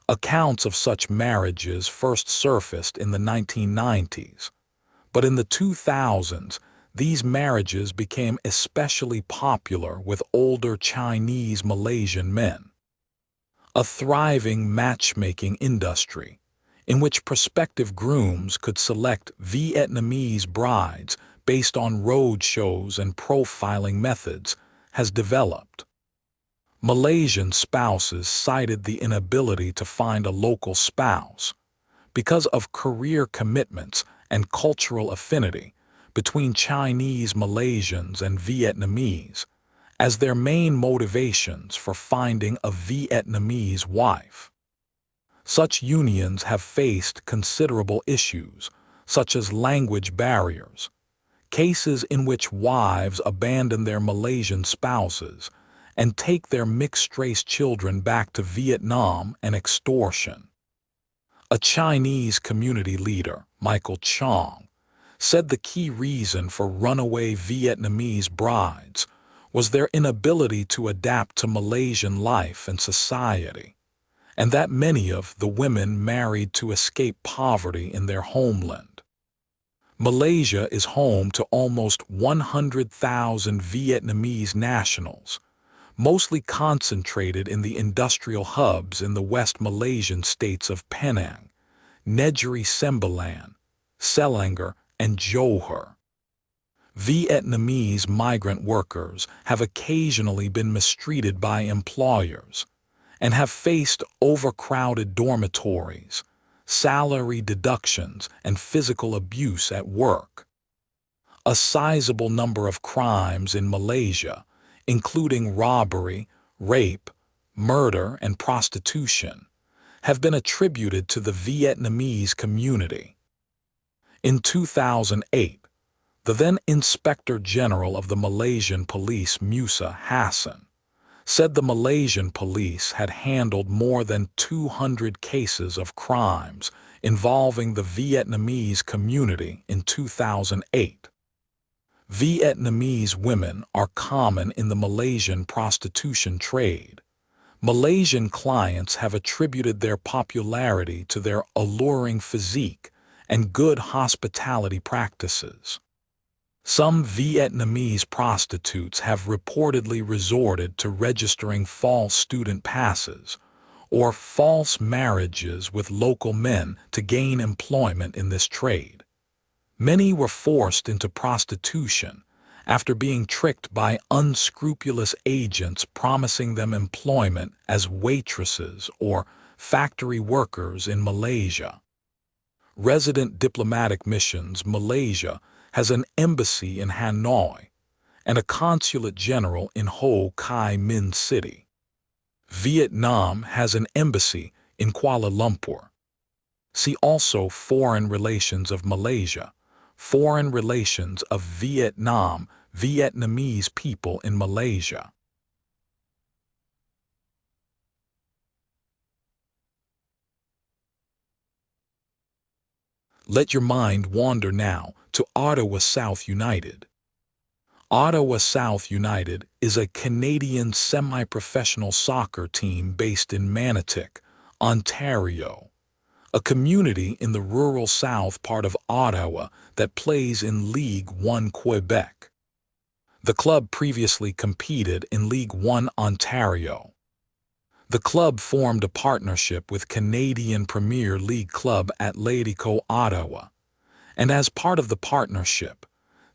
Accounts of such marriages first surfaced in the 1990s, but in the 2000s, these marriages became especially popular with older Chinese Malaysian men. A thriving matchmaking industry, in which prospective grooms could select Vietnamese brides based on road shows and profiling methods, has developed. Malaysian spouses cited the inability to find a local spouse because of career commitments and cultural affinity between Chinese Malaysians and Vietnamese as their main motivations for finding a Vietnamese wife. Such unions have faced considerable issues, such as language barriers, cases in which wives abandon their Malaysian spouses and take their mixed-race children back to Vietnam, and extortion. A Chinese community leader, Michael Chong, said the key reason for runaway Vietnamese brides was their inability to adapt to Malaysian life and society, and that many of the women married to escape poverty in their homeland. Malaysia is home to almost 100,000 Vietnamese nationals, mostly concentrated in the industrial hubs in the West Malaysian states of Penang, Negeri Sembilan, Selangor, and Johor. Vietnamese migrant workers have occasionally been mistreated by employers and have faced overcrowded dormitories, salary deductions, and physical abuse at work. A sizable number of crimes in Malaysia, including robbery, rape, murder, and prostitution, have been attributed to the Vietnamese community. In 2008, the then Inspector General of the Malaysian Police, Musa Hassan, said the Malaysian police had handled more than 200 cases of crimes involving the Vietnamese community in 2008. Vietnamese women are common in the Malaysian prostitution trade. Malaysian clients have attributed their popularity to their alluring physique and good hospitality practices. Some Vietnamese prostitutes have reportedly resorted to registering false student passes or false marriages with local men to gain employment in this trade. Many were forced into prostitution after being tricked by unscrupulous agents promising them employment as waitresses or factory workers in Malaysia. Resident Diplomatic Missions Malaysia has an embassy in Hanoi and a consulate general in Ho Chi Minh City. Vietnam has an embassy in Kuala Lumpur. See also Foreign Relations of Malaysia, Foreign Relations of Vietnam, Vietnamese people in Malaysia. Let your mind wander now to Ottawa South United. Ottawa South United is a Canadian semi-professional soccer team based in Manotick, Ontario, a community in the rural south part of Ottawa that plays in League One Quebec. The club previously competed in League One Ontario. The club formed a partnership with Canadian Premier League club Atlético Ottawa, and as part of the partnership,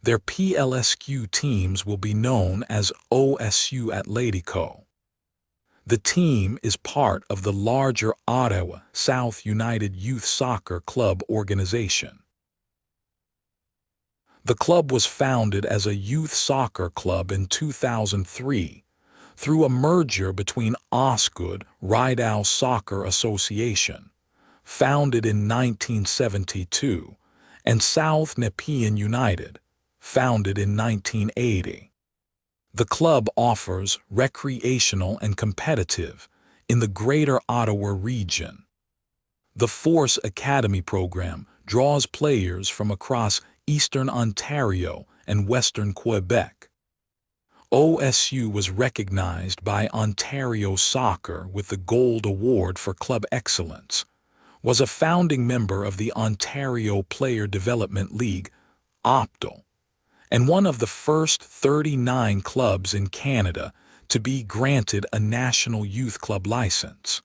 their PLSQ teams will be known as OSU Atlético. The team is part of the larger Ottawa South United Youth Soccer Club organization. The club was founded as a youth soccer club in 2003 through a merger between Osgood Rideau Soccer Association, founded in 1972, and South Nepean United, founded in 1980. The club offers recreational and competitive in the Greater Ottawa region. The Force Academy program draws players from across Eastern Ontario and Western Quebec. OSU was recognized by Ontario Soccer with the Gold Award for Club Excellence, was a founding member of the Ontario Player Development League, OPTL, and one of the first 39 clubs in Canada to be granted a National Youth Club license.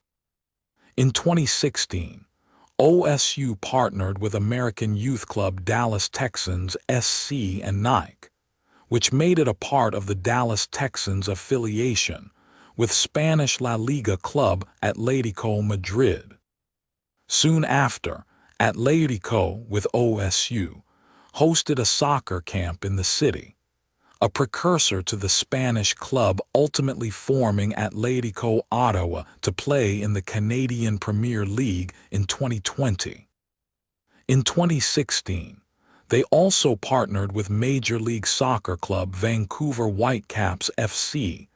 In 2016, OSU partnered with American Youth Club Dallas Texans SC and Nike, which made it a part of the Dallas Texans affiliation with Spanish La Liga club Atlético Madrid. Soon after, Atlético with OSU hosted a soccer camp in the city, a precursor to the Spanish club ultimately forming Atlético Ottawa to play in the Canadian Premier League in 2020. In 2016, they also partnered with Major League Soccer club Vancouver Whitecaps FC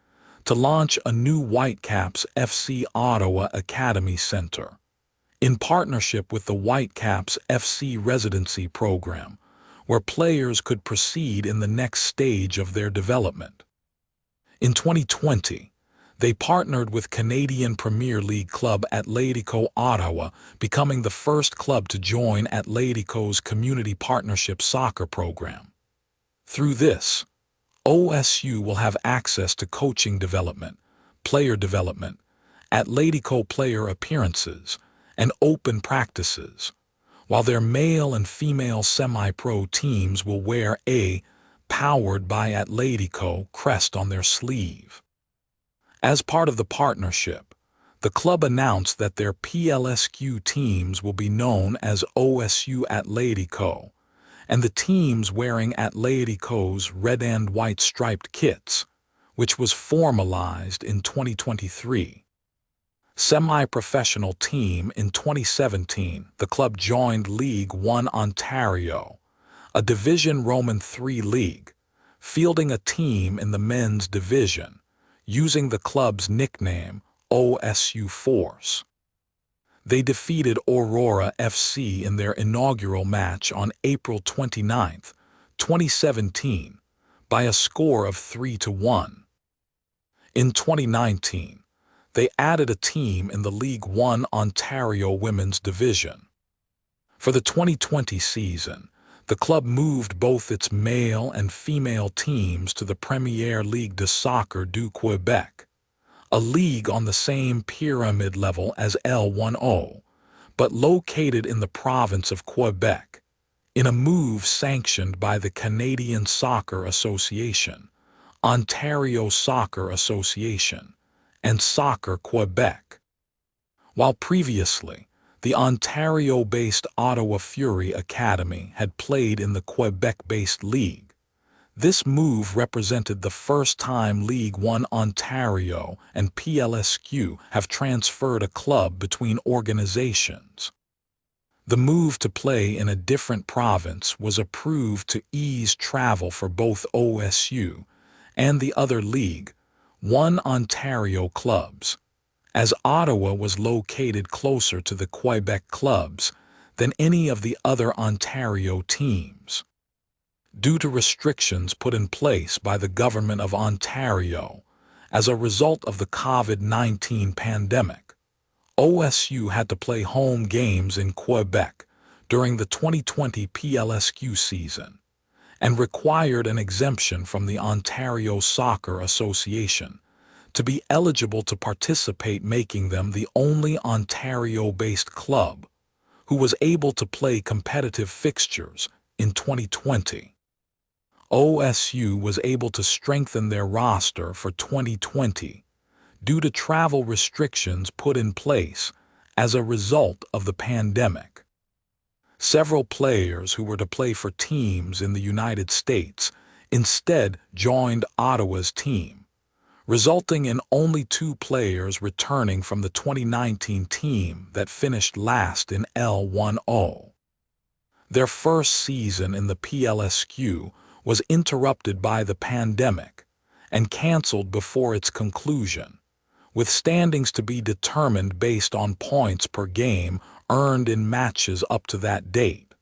to launch a new Whitecaps FC Ottawa Academy Center, in partnership with the Whitecaps FC Residency Program, where players could proceed in the next stage of their development. In 2020, they partnered with Canadian Premier League club Atlético Ottawa, becoming the first club to join Atlético's Community Partnership Soccer program. Through this, OSU will have access to coaching development, player development, Atlético player appearances, and open practices, while their male and female semi-pro teams will wear a "Powered by Atlético" crest on their sleeve. As part of the partnership, the club announced that their PLSQ teams will be known as OSU Atlético, and the teams wearing Atlético's red and white striped kits, which was formalized in 2023. Semi-professional team in 2017, the club joined League One Ontario, a Division Roman III league, fielding a team in the men's division, using the club's nickname OSU Force. They defeated Aurora FC in their inaugural match on April 29, 2017, by a score of 3-1. In 2019, they added a team in the League One Ontario Women's Division. For the 2020 season, the club moved both its male and female teams to the Premier Ligue de Soccer du Québec, a league on the same pyramid level as L10, but located in the province of Quebec, in a move sanctioned by the Canadian Soccer Association, Ontario Soccer Association, and Soccer Quebec. While previously, the Ontario-based Ottawa Fury Academy had played in the Quebec-based league, this move represented the first time League One Ontario and PLSQ have transferred a club between organizations. The move to play in a different province was approved to ease travel for both OSU and the other League One Ontario clubs, as Ottawa was located closer to the Quebec clubs than any of the other Ontario teams. Due to restrictions put in place by the Government of Ontario as a result of the COVID-19 pandemic, OSU had to play home games in Quebec during the 2020 PLSQ season, and required an exemption from the Ontario Soccer Association to be eligible to participate, making them the only Ontario-based club who was able to play competitive fixtures in 2020. OSU was able to strengthen their roster for 2020 due to travel restrictions put in place as a result of the pandemic. Several players who were to play for teams in the United States instead joined Ottawa's team, resulting in only 2 players returning from the 2019 team that finished last in L10. Their first season in the PLSQ was interrupted by the pandemic and canceled before its conclusion, with standings to be determined based on points per game earned in matches up to that date.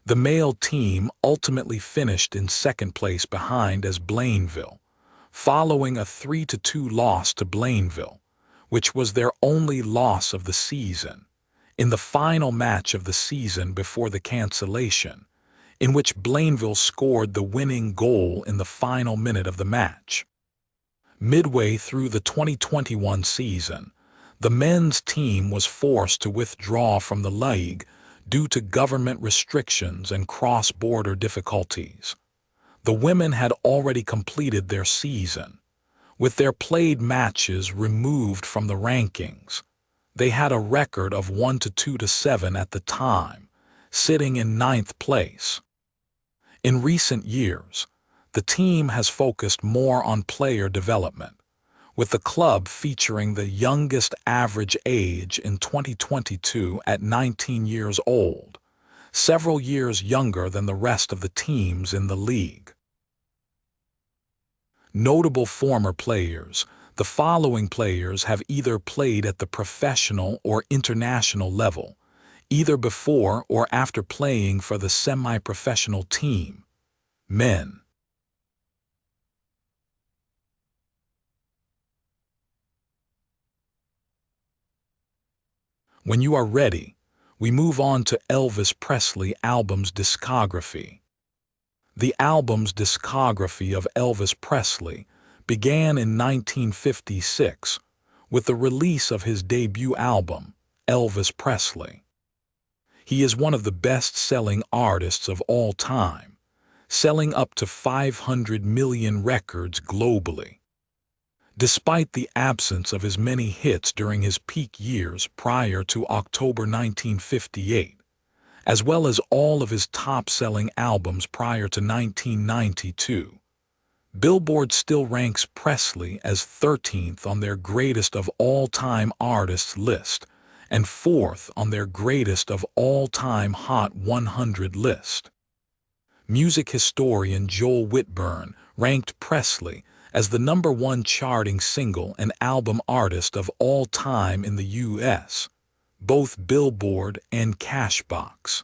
The male team ultimately finished in second place behind as Blainville, following a 3-2 loss to Blainville, which was their only loss of the season, in the final match of the season before the cancellation, in which Blainville scored the winning goal in the final minute of the match. Midway through the 2021 season, the men's team was forced to withdraw from the league due to government restrictions and cross-border difficulties. The women had already completed their season, With their played matches removed from the rankings, they had a record of 1-2-7 at the time, sitting in 9th place. In recent years, the team has focused more on player development, with the club featuring the youngest average age in 2022 at 19 years old, several years younger than the rest of the teams in the league. Notable former players. The following players have either played at the professional or international level, either before or after playing for the semi-professional team. Men. When you are ready, we move on to Elvis Presley album's discography. The album's discography of Elvis Presley began in 1956 with the release of his debut album, Elvis Presley. He is one of the best-selling artists of all time, selling up to 500 million records globally. Despite the absence of his many hits during his peak years prior to October 1958, as well as all of his top-selling albums prior to 1992, Billboard still ranks Presley as 13th on their greatest of all-time artists list and 4th on their greatest of all-time Hot 100 list. Music historian Joel Whitburn ranked Presley as the #1 charting single and album artist of all time in the U.S., both Billboard and Cashbox.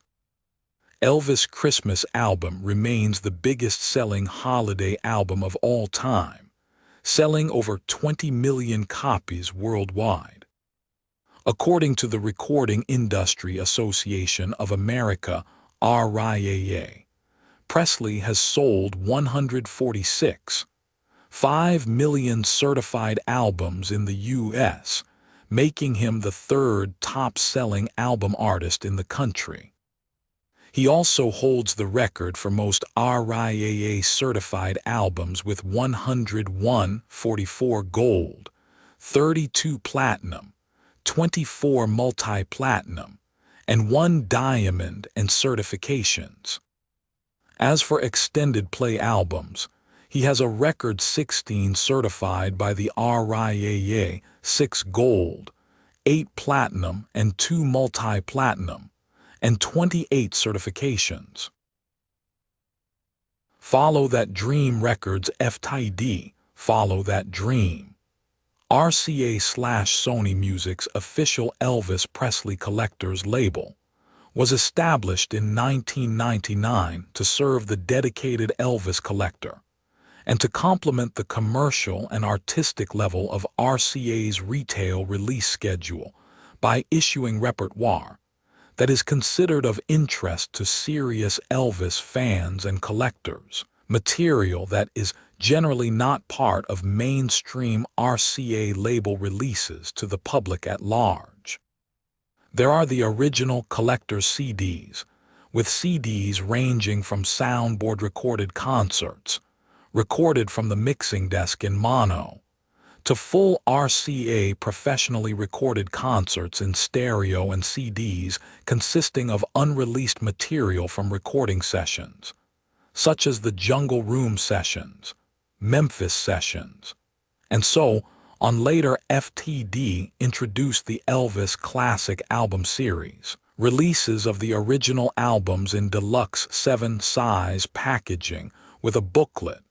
Elvis' Christmas album remains the biggest-selling holiday album of all time, selling over 20 million copies worldwide. According to the Recording Industry Association of America, RIAA, Presley has sold 146.5 million certified albums in the U.S., making him the 3rd top-selling album artist in the country. He also holds the record for most RIAA-certified albums with 101, 44 gold, 32 platinum, 24 multi-platinum, and 1 diamond and certifications. As for extended play albums, he has a record 16 certified by the RIAA, 6 gold, 8 platinum and 2 multi-platinum, and 28 certifications. Follow That Dream Records FTD, Follow That Dream. RCA/Sony Music's official Elvis Presley collector's label was established in 1999 to serve the dedicated Elvis collector and to complement the commercial and artistic level of RCA's retail release schedule by issuing repertoire that is considered of interest to serious Elvis fans and collectors, material that is generally not part of mainstream RCA label releases to the public at large. There are the original collector's CDs, with CDs ranging from soundboard-recorded concerts, recorded from the mixing desk in mono, to full RCA professionally recorded concerts in stereo and CDs consisting of unreleased material from recording sessions, such as the Jungle Room sessions, Memphis sessions, and so on. Later FTD introduced the Elvis Classic Album Series, releases of the original albums in deluxe 7-size packaging with a booklet,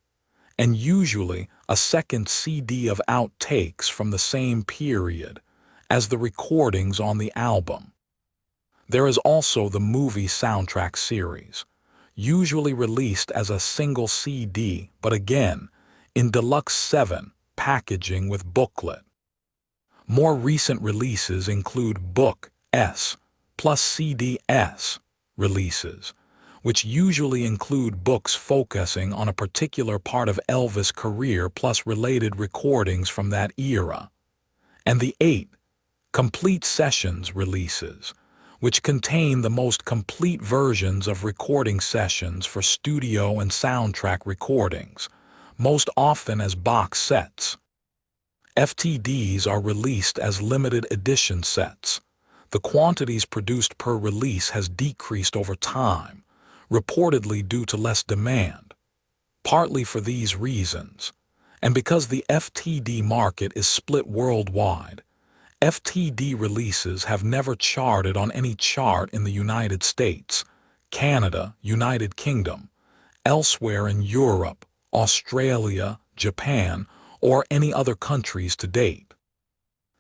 and usually a second CD of outtakes from the same period as the recordings on the album. There is also the movie soundtrack series, usually released as a single CD, but again, in deluxe 7 packaging with booklet. More recent releases include Book S plus CD S releases, which usually include books focusing on a particular part of Elvis' career plus related recordings from that era, and the 8 Complete Sessions releases, which contain the most complete versions of recording sessions for studio and soundtrack recordings, most often as box sets. FTDs are released as limited edition sets. The quantities produced per release has decreased over time, reportedly due to less demand. Partly for these reasons, and because the FTD market is split worldwide, FTD releases have never charted on any chart in the United States, Canada, United Kingdom, elsewhere in Europe, Australia, Japan, or any other countries to date.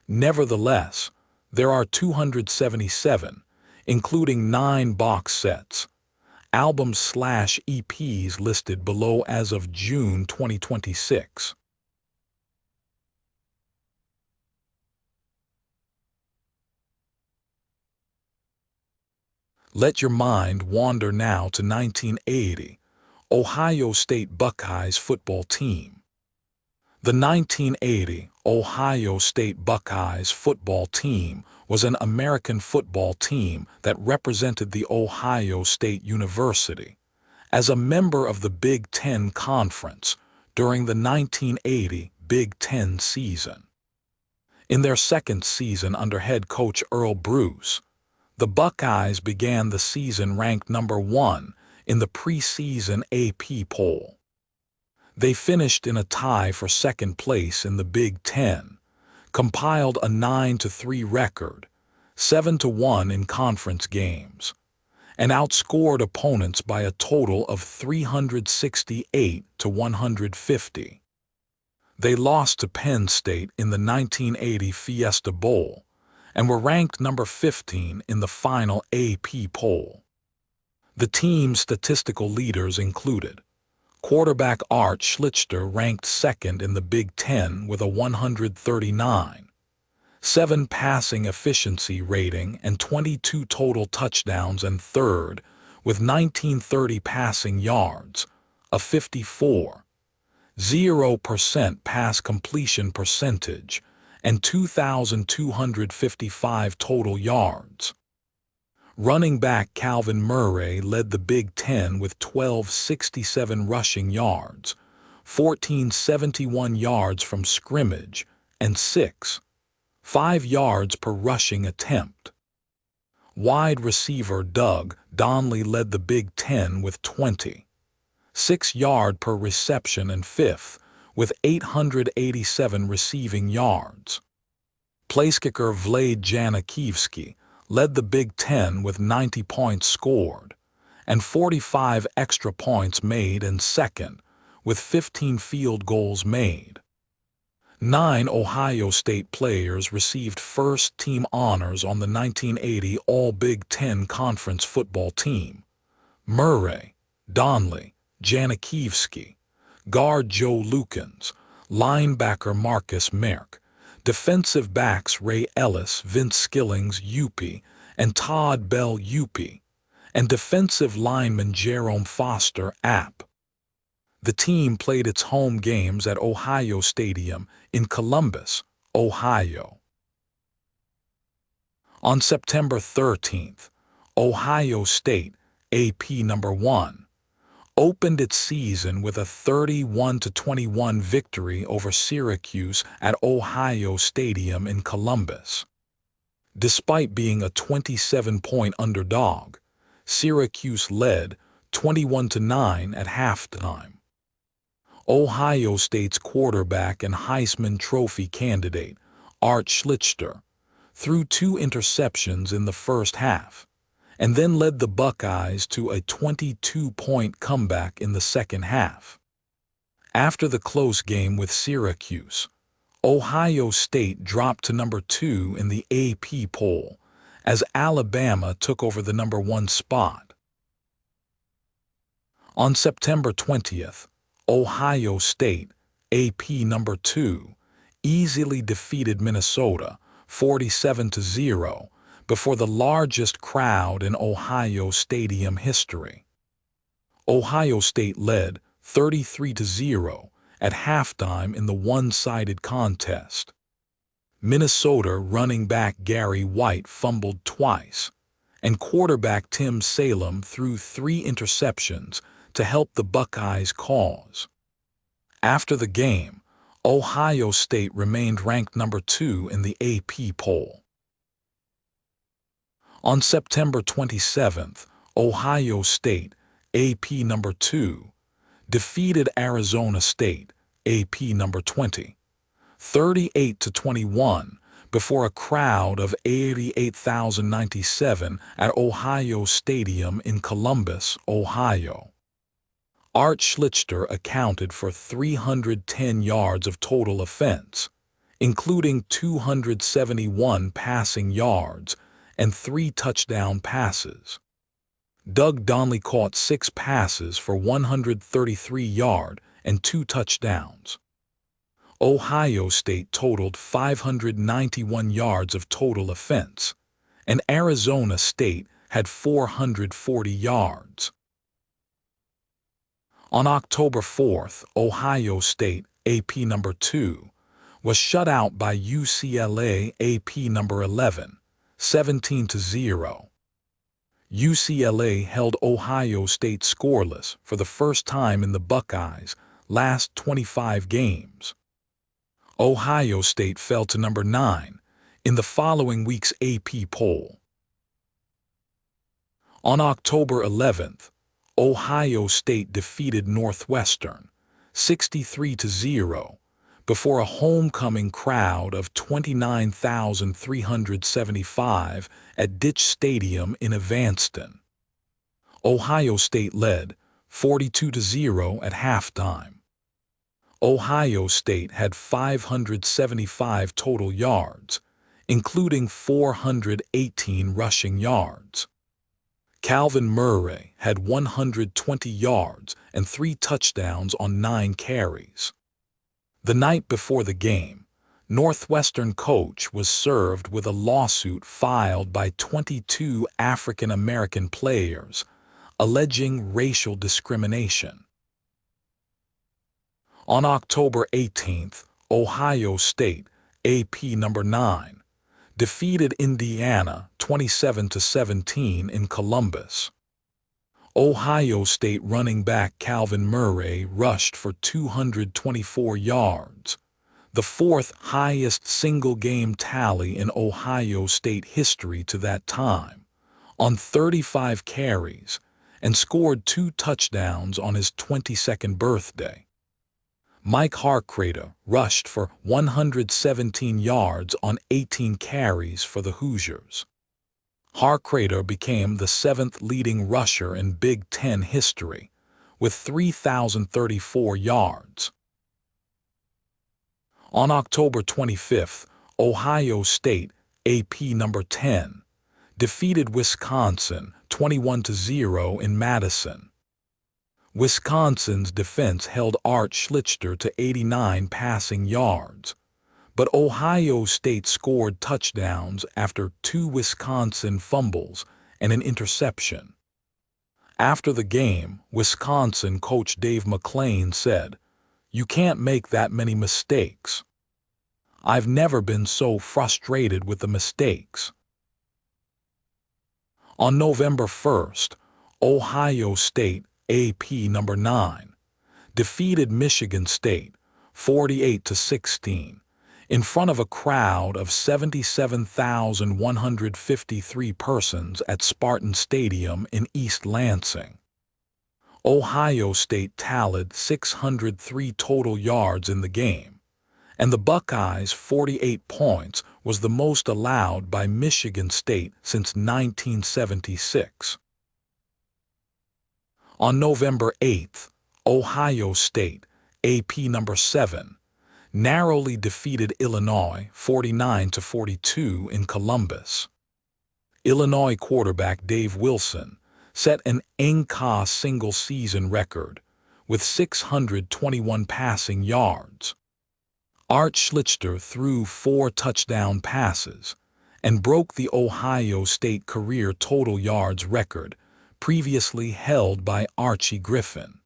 Nevertheless, there are 277, including 9 box sets, albums/EPs listed below as of June 2026. Let your mind wander now to 1980, Ohio State Buckeyes football team. The 1980 Ohio State Buckeyes football team was an American football team that represented the Ohio State University as a member of the Big Ten Conference during the 1980 Big Ten season. In their second season under head coach Earl Bruce, the Buckeyes began the season ranked number 1 in the preseason AP poll. They finished in a tie for second place in the Big Ten, compiled a 9-3 record, 7-1 in conference games, and outscored opponents by a total of 368-150. They lost to Penn State in the 1980 Fiesta Bowl and were ranked number 15 in the final AP poll. The team's statistical leaders included quarterback Art Schlichter, ranked second in the Big Ten with a 139.7 passing efficiency rating and 22 total touchdowns, and third with 1930 passing yards, a 54.0% pass completion percentage, and 2,255 total yards. Running back Calvin Murray led the Big Ten with 1,267 rushing yards, 1,471 yards from scrimmage, and 6.5 yards per rushing attempt. Wide receiver Doug Donnelly led the Big Ten with 26 yards per reception and fifth, with 887 receiving yards. Placekicker Vlad Janikivski led the Big Ten with 90 points scored and 45 extra points made, and second with 15 field goals made. 9 Ohio State players received first-team honors on the 1980 All-Big Ten Conference football team: Murray, Donnelly, Janikivski, guard Joe Lukens, linebacker Marcus Merck, defensive backs Ray Ellis, Vince Skillings, UP, and Todd Bell, UP, and defensive lineman Jerome Foster, App. The team played its home games at Ohio Stadium in Columbus, Ohio. On September 13th, Ohio State, AP number 1, opened its season with a 31-21 victory over Syracuse at Ohio Stadium in Columbus. Despite being a 27-point underdog, Syracuse led 21-9 at halftime. Ohio State's quarterback and Heisman Trophy candidate, Art Schlichter, threw 2 interceptions in the first half, and then led the Buckeyes to a 22-point comeback in the second half. After the close game with Syracuse, Ohio State dropped to number 2 in the AP poll as Alabama took over the number 1 spot. On September 20th, Ohio State, AP number 2, easily defeated Minnesota 47-0 before the largest crowd in Ohio Stadium history. Ohio State led 33-0 at halftime in the one-sided contest. Minnesota running back Gary White fumbled twice, and quarterback Tim Salem threw 3 interceptions to help the Buckeyes' cause. After the game, Ohio State remained ranked number 2 in the AP poll. On September 27th, Ohio State, AP number 2, defeated Arizona State, AP number 20, 38-21, before a crowd of 88,097 at Ohio Stadium in Columbus, Ohio. Art Schlichter accounted for 310 yards of total offense, including 271 passing yards and 3 touchdown passes. Doug Donnelly caught 6 passes for 133 yards and 2 touchdowns. Ohio State totaled 591 yards of total offense, and Arizona State had 440 yards. On October 4th, Ohio State, AP number 2, was shut out by UCLA, AP number 11, 17-0. UCLA held Ohio State scoreless for the first time in the Buckeyes' last 25 games. Ohio State fell to number 9 in the following week's AP poll. On October 11th, Ohio State defeated Northwestern 63-0 before a homecoming crowd of 29,375 at Ditch Stadium in Evanston. Ohio State led 42-0 at halftime. Ohio State had 575 total yards, including 418 rushing yards. Calvin Murray had 120 yards and 3 touchdowns on 9 carries. The night before the game, Northwestern coach was served with a lawsuit filed by 22 African American players alleging racial discrimination. On October 18th, Ohio State, AP number 9, defeated Indiana 27-17 in Columbus. Ohio State running back Calvin Murray rushed for 224 yards, the 4th highest single-game tally in Ohio State history to that time, on 35 carries, and scored 2 touchdowns on his 22nd birthday. Mike Harcrater rushed for 117 yards on 18 carries for the Hoosiers. Harcrater became the 7th leading rusher in Big Ten history, with 3,034 yards. On October 25th, Ohio State, AP number 10, defeated Wisconsin 21-0 in Madison. Wisconsin's defense held Art Schlichter to 89 passing yards, but Ohio State scored touchdowns after 2 Wisconsin fumbles and an interception. After the game, Wisconsin coach Dave McClain said, "You can't make that many mistakes. I've never been so frustrated with the mistakes." On November 1st, Ohio State, AP number 9, defeated Michigan State 48-16 in front of a crowd of 77,153 persons at Spartan Stadium in East Lansing. Ohio State tallied 603 total yards in the game, and the Buckeyes' 48 points was the most allowed by Michigan State since 1976. On November 8th, Ohio State, AP number 7, narrowly defeated Illinois 49-42 in Columbus. Illinois quarterback Dave Wilson set an NCAA single-season record with 621 passing yards. Art Schlichter threw 4 touchdown passes and broke the Ohio State career total yards record previously held by Archie Griffin.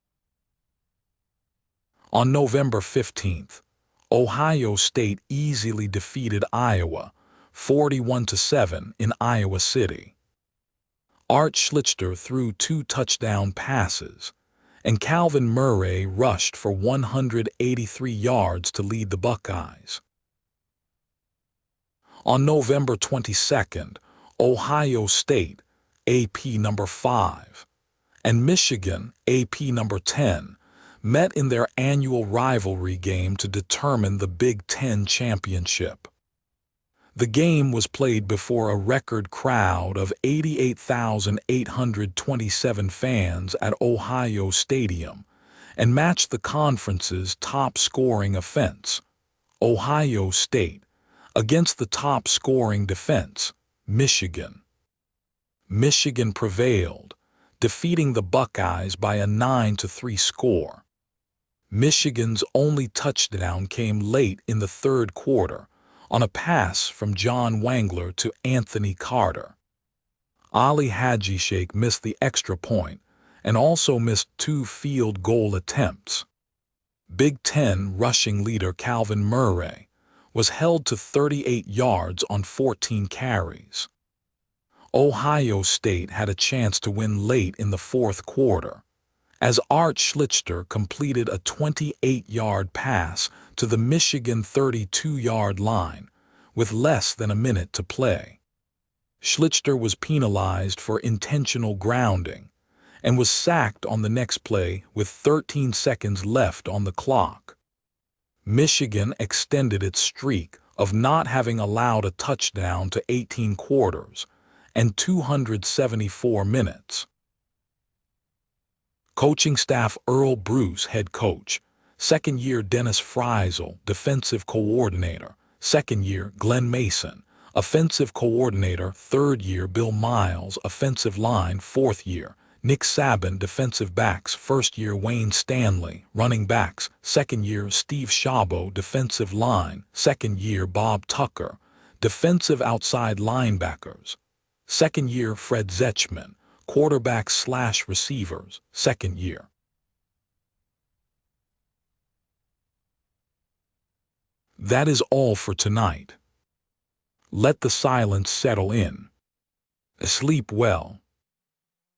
On November 15th, Ohio State easily defeated Iowa 41-7 in Iowa City. Art Schlichter threw 2 touchdown passes and Calvin Murray rushed for 183 yards to lead the Buckeyes. On November 22nd, Ohio State, AP number 5, and Michigan, AP number 10, met in their annual rivalry game to determine the Big Ten championship. The game was played before a record crowd of 88,827 fans at Ohio Stadium and matched the conference's top-scoring offense, Ohio State, against the top-scoring defense, Michigan. Michigan prevailed, defeating the Buckeyes by a 9-3 score. Michigan's only touchdown came late in the third quarter, on a pass from John Wangler to Anthony Carter. Ali Hadji-Sheikh missed the extra point and also missed 2 field goal attempts. Big Ten rushing leader Calvin Murray was held to 38 yards on 14 carries. Ohio State had a chance to win late in the fourth quarter, as Art Schlichter completed a 28-yard pass to the Michigan 32-yard line with less than a minute to play. Schlichter was penalized for intentional grounding and was sacked on the next play with 13 seconds left on the clock. Michigan extended its streak of not having allowed a touchdown to 18 quarters and 274 minutes. Coaching staff: Earl Bruce, head coach; second-year Dennis Friesel, defensive coordinator; second-year Glenn Mason, offensive coordinator; third-year Bill Miles, offensive line; fourth-year Nick Saban, defensive backs; first-year Wayne Stanley, running backs; second-year Steve Chabot, defensive line; second-year Bob Tucker, defensive outside linebackers; second-year Fred Zetchman, quarterbacks/receivers, second year. That is all for tonight. Let the silence settle in. Sleep well.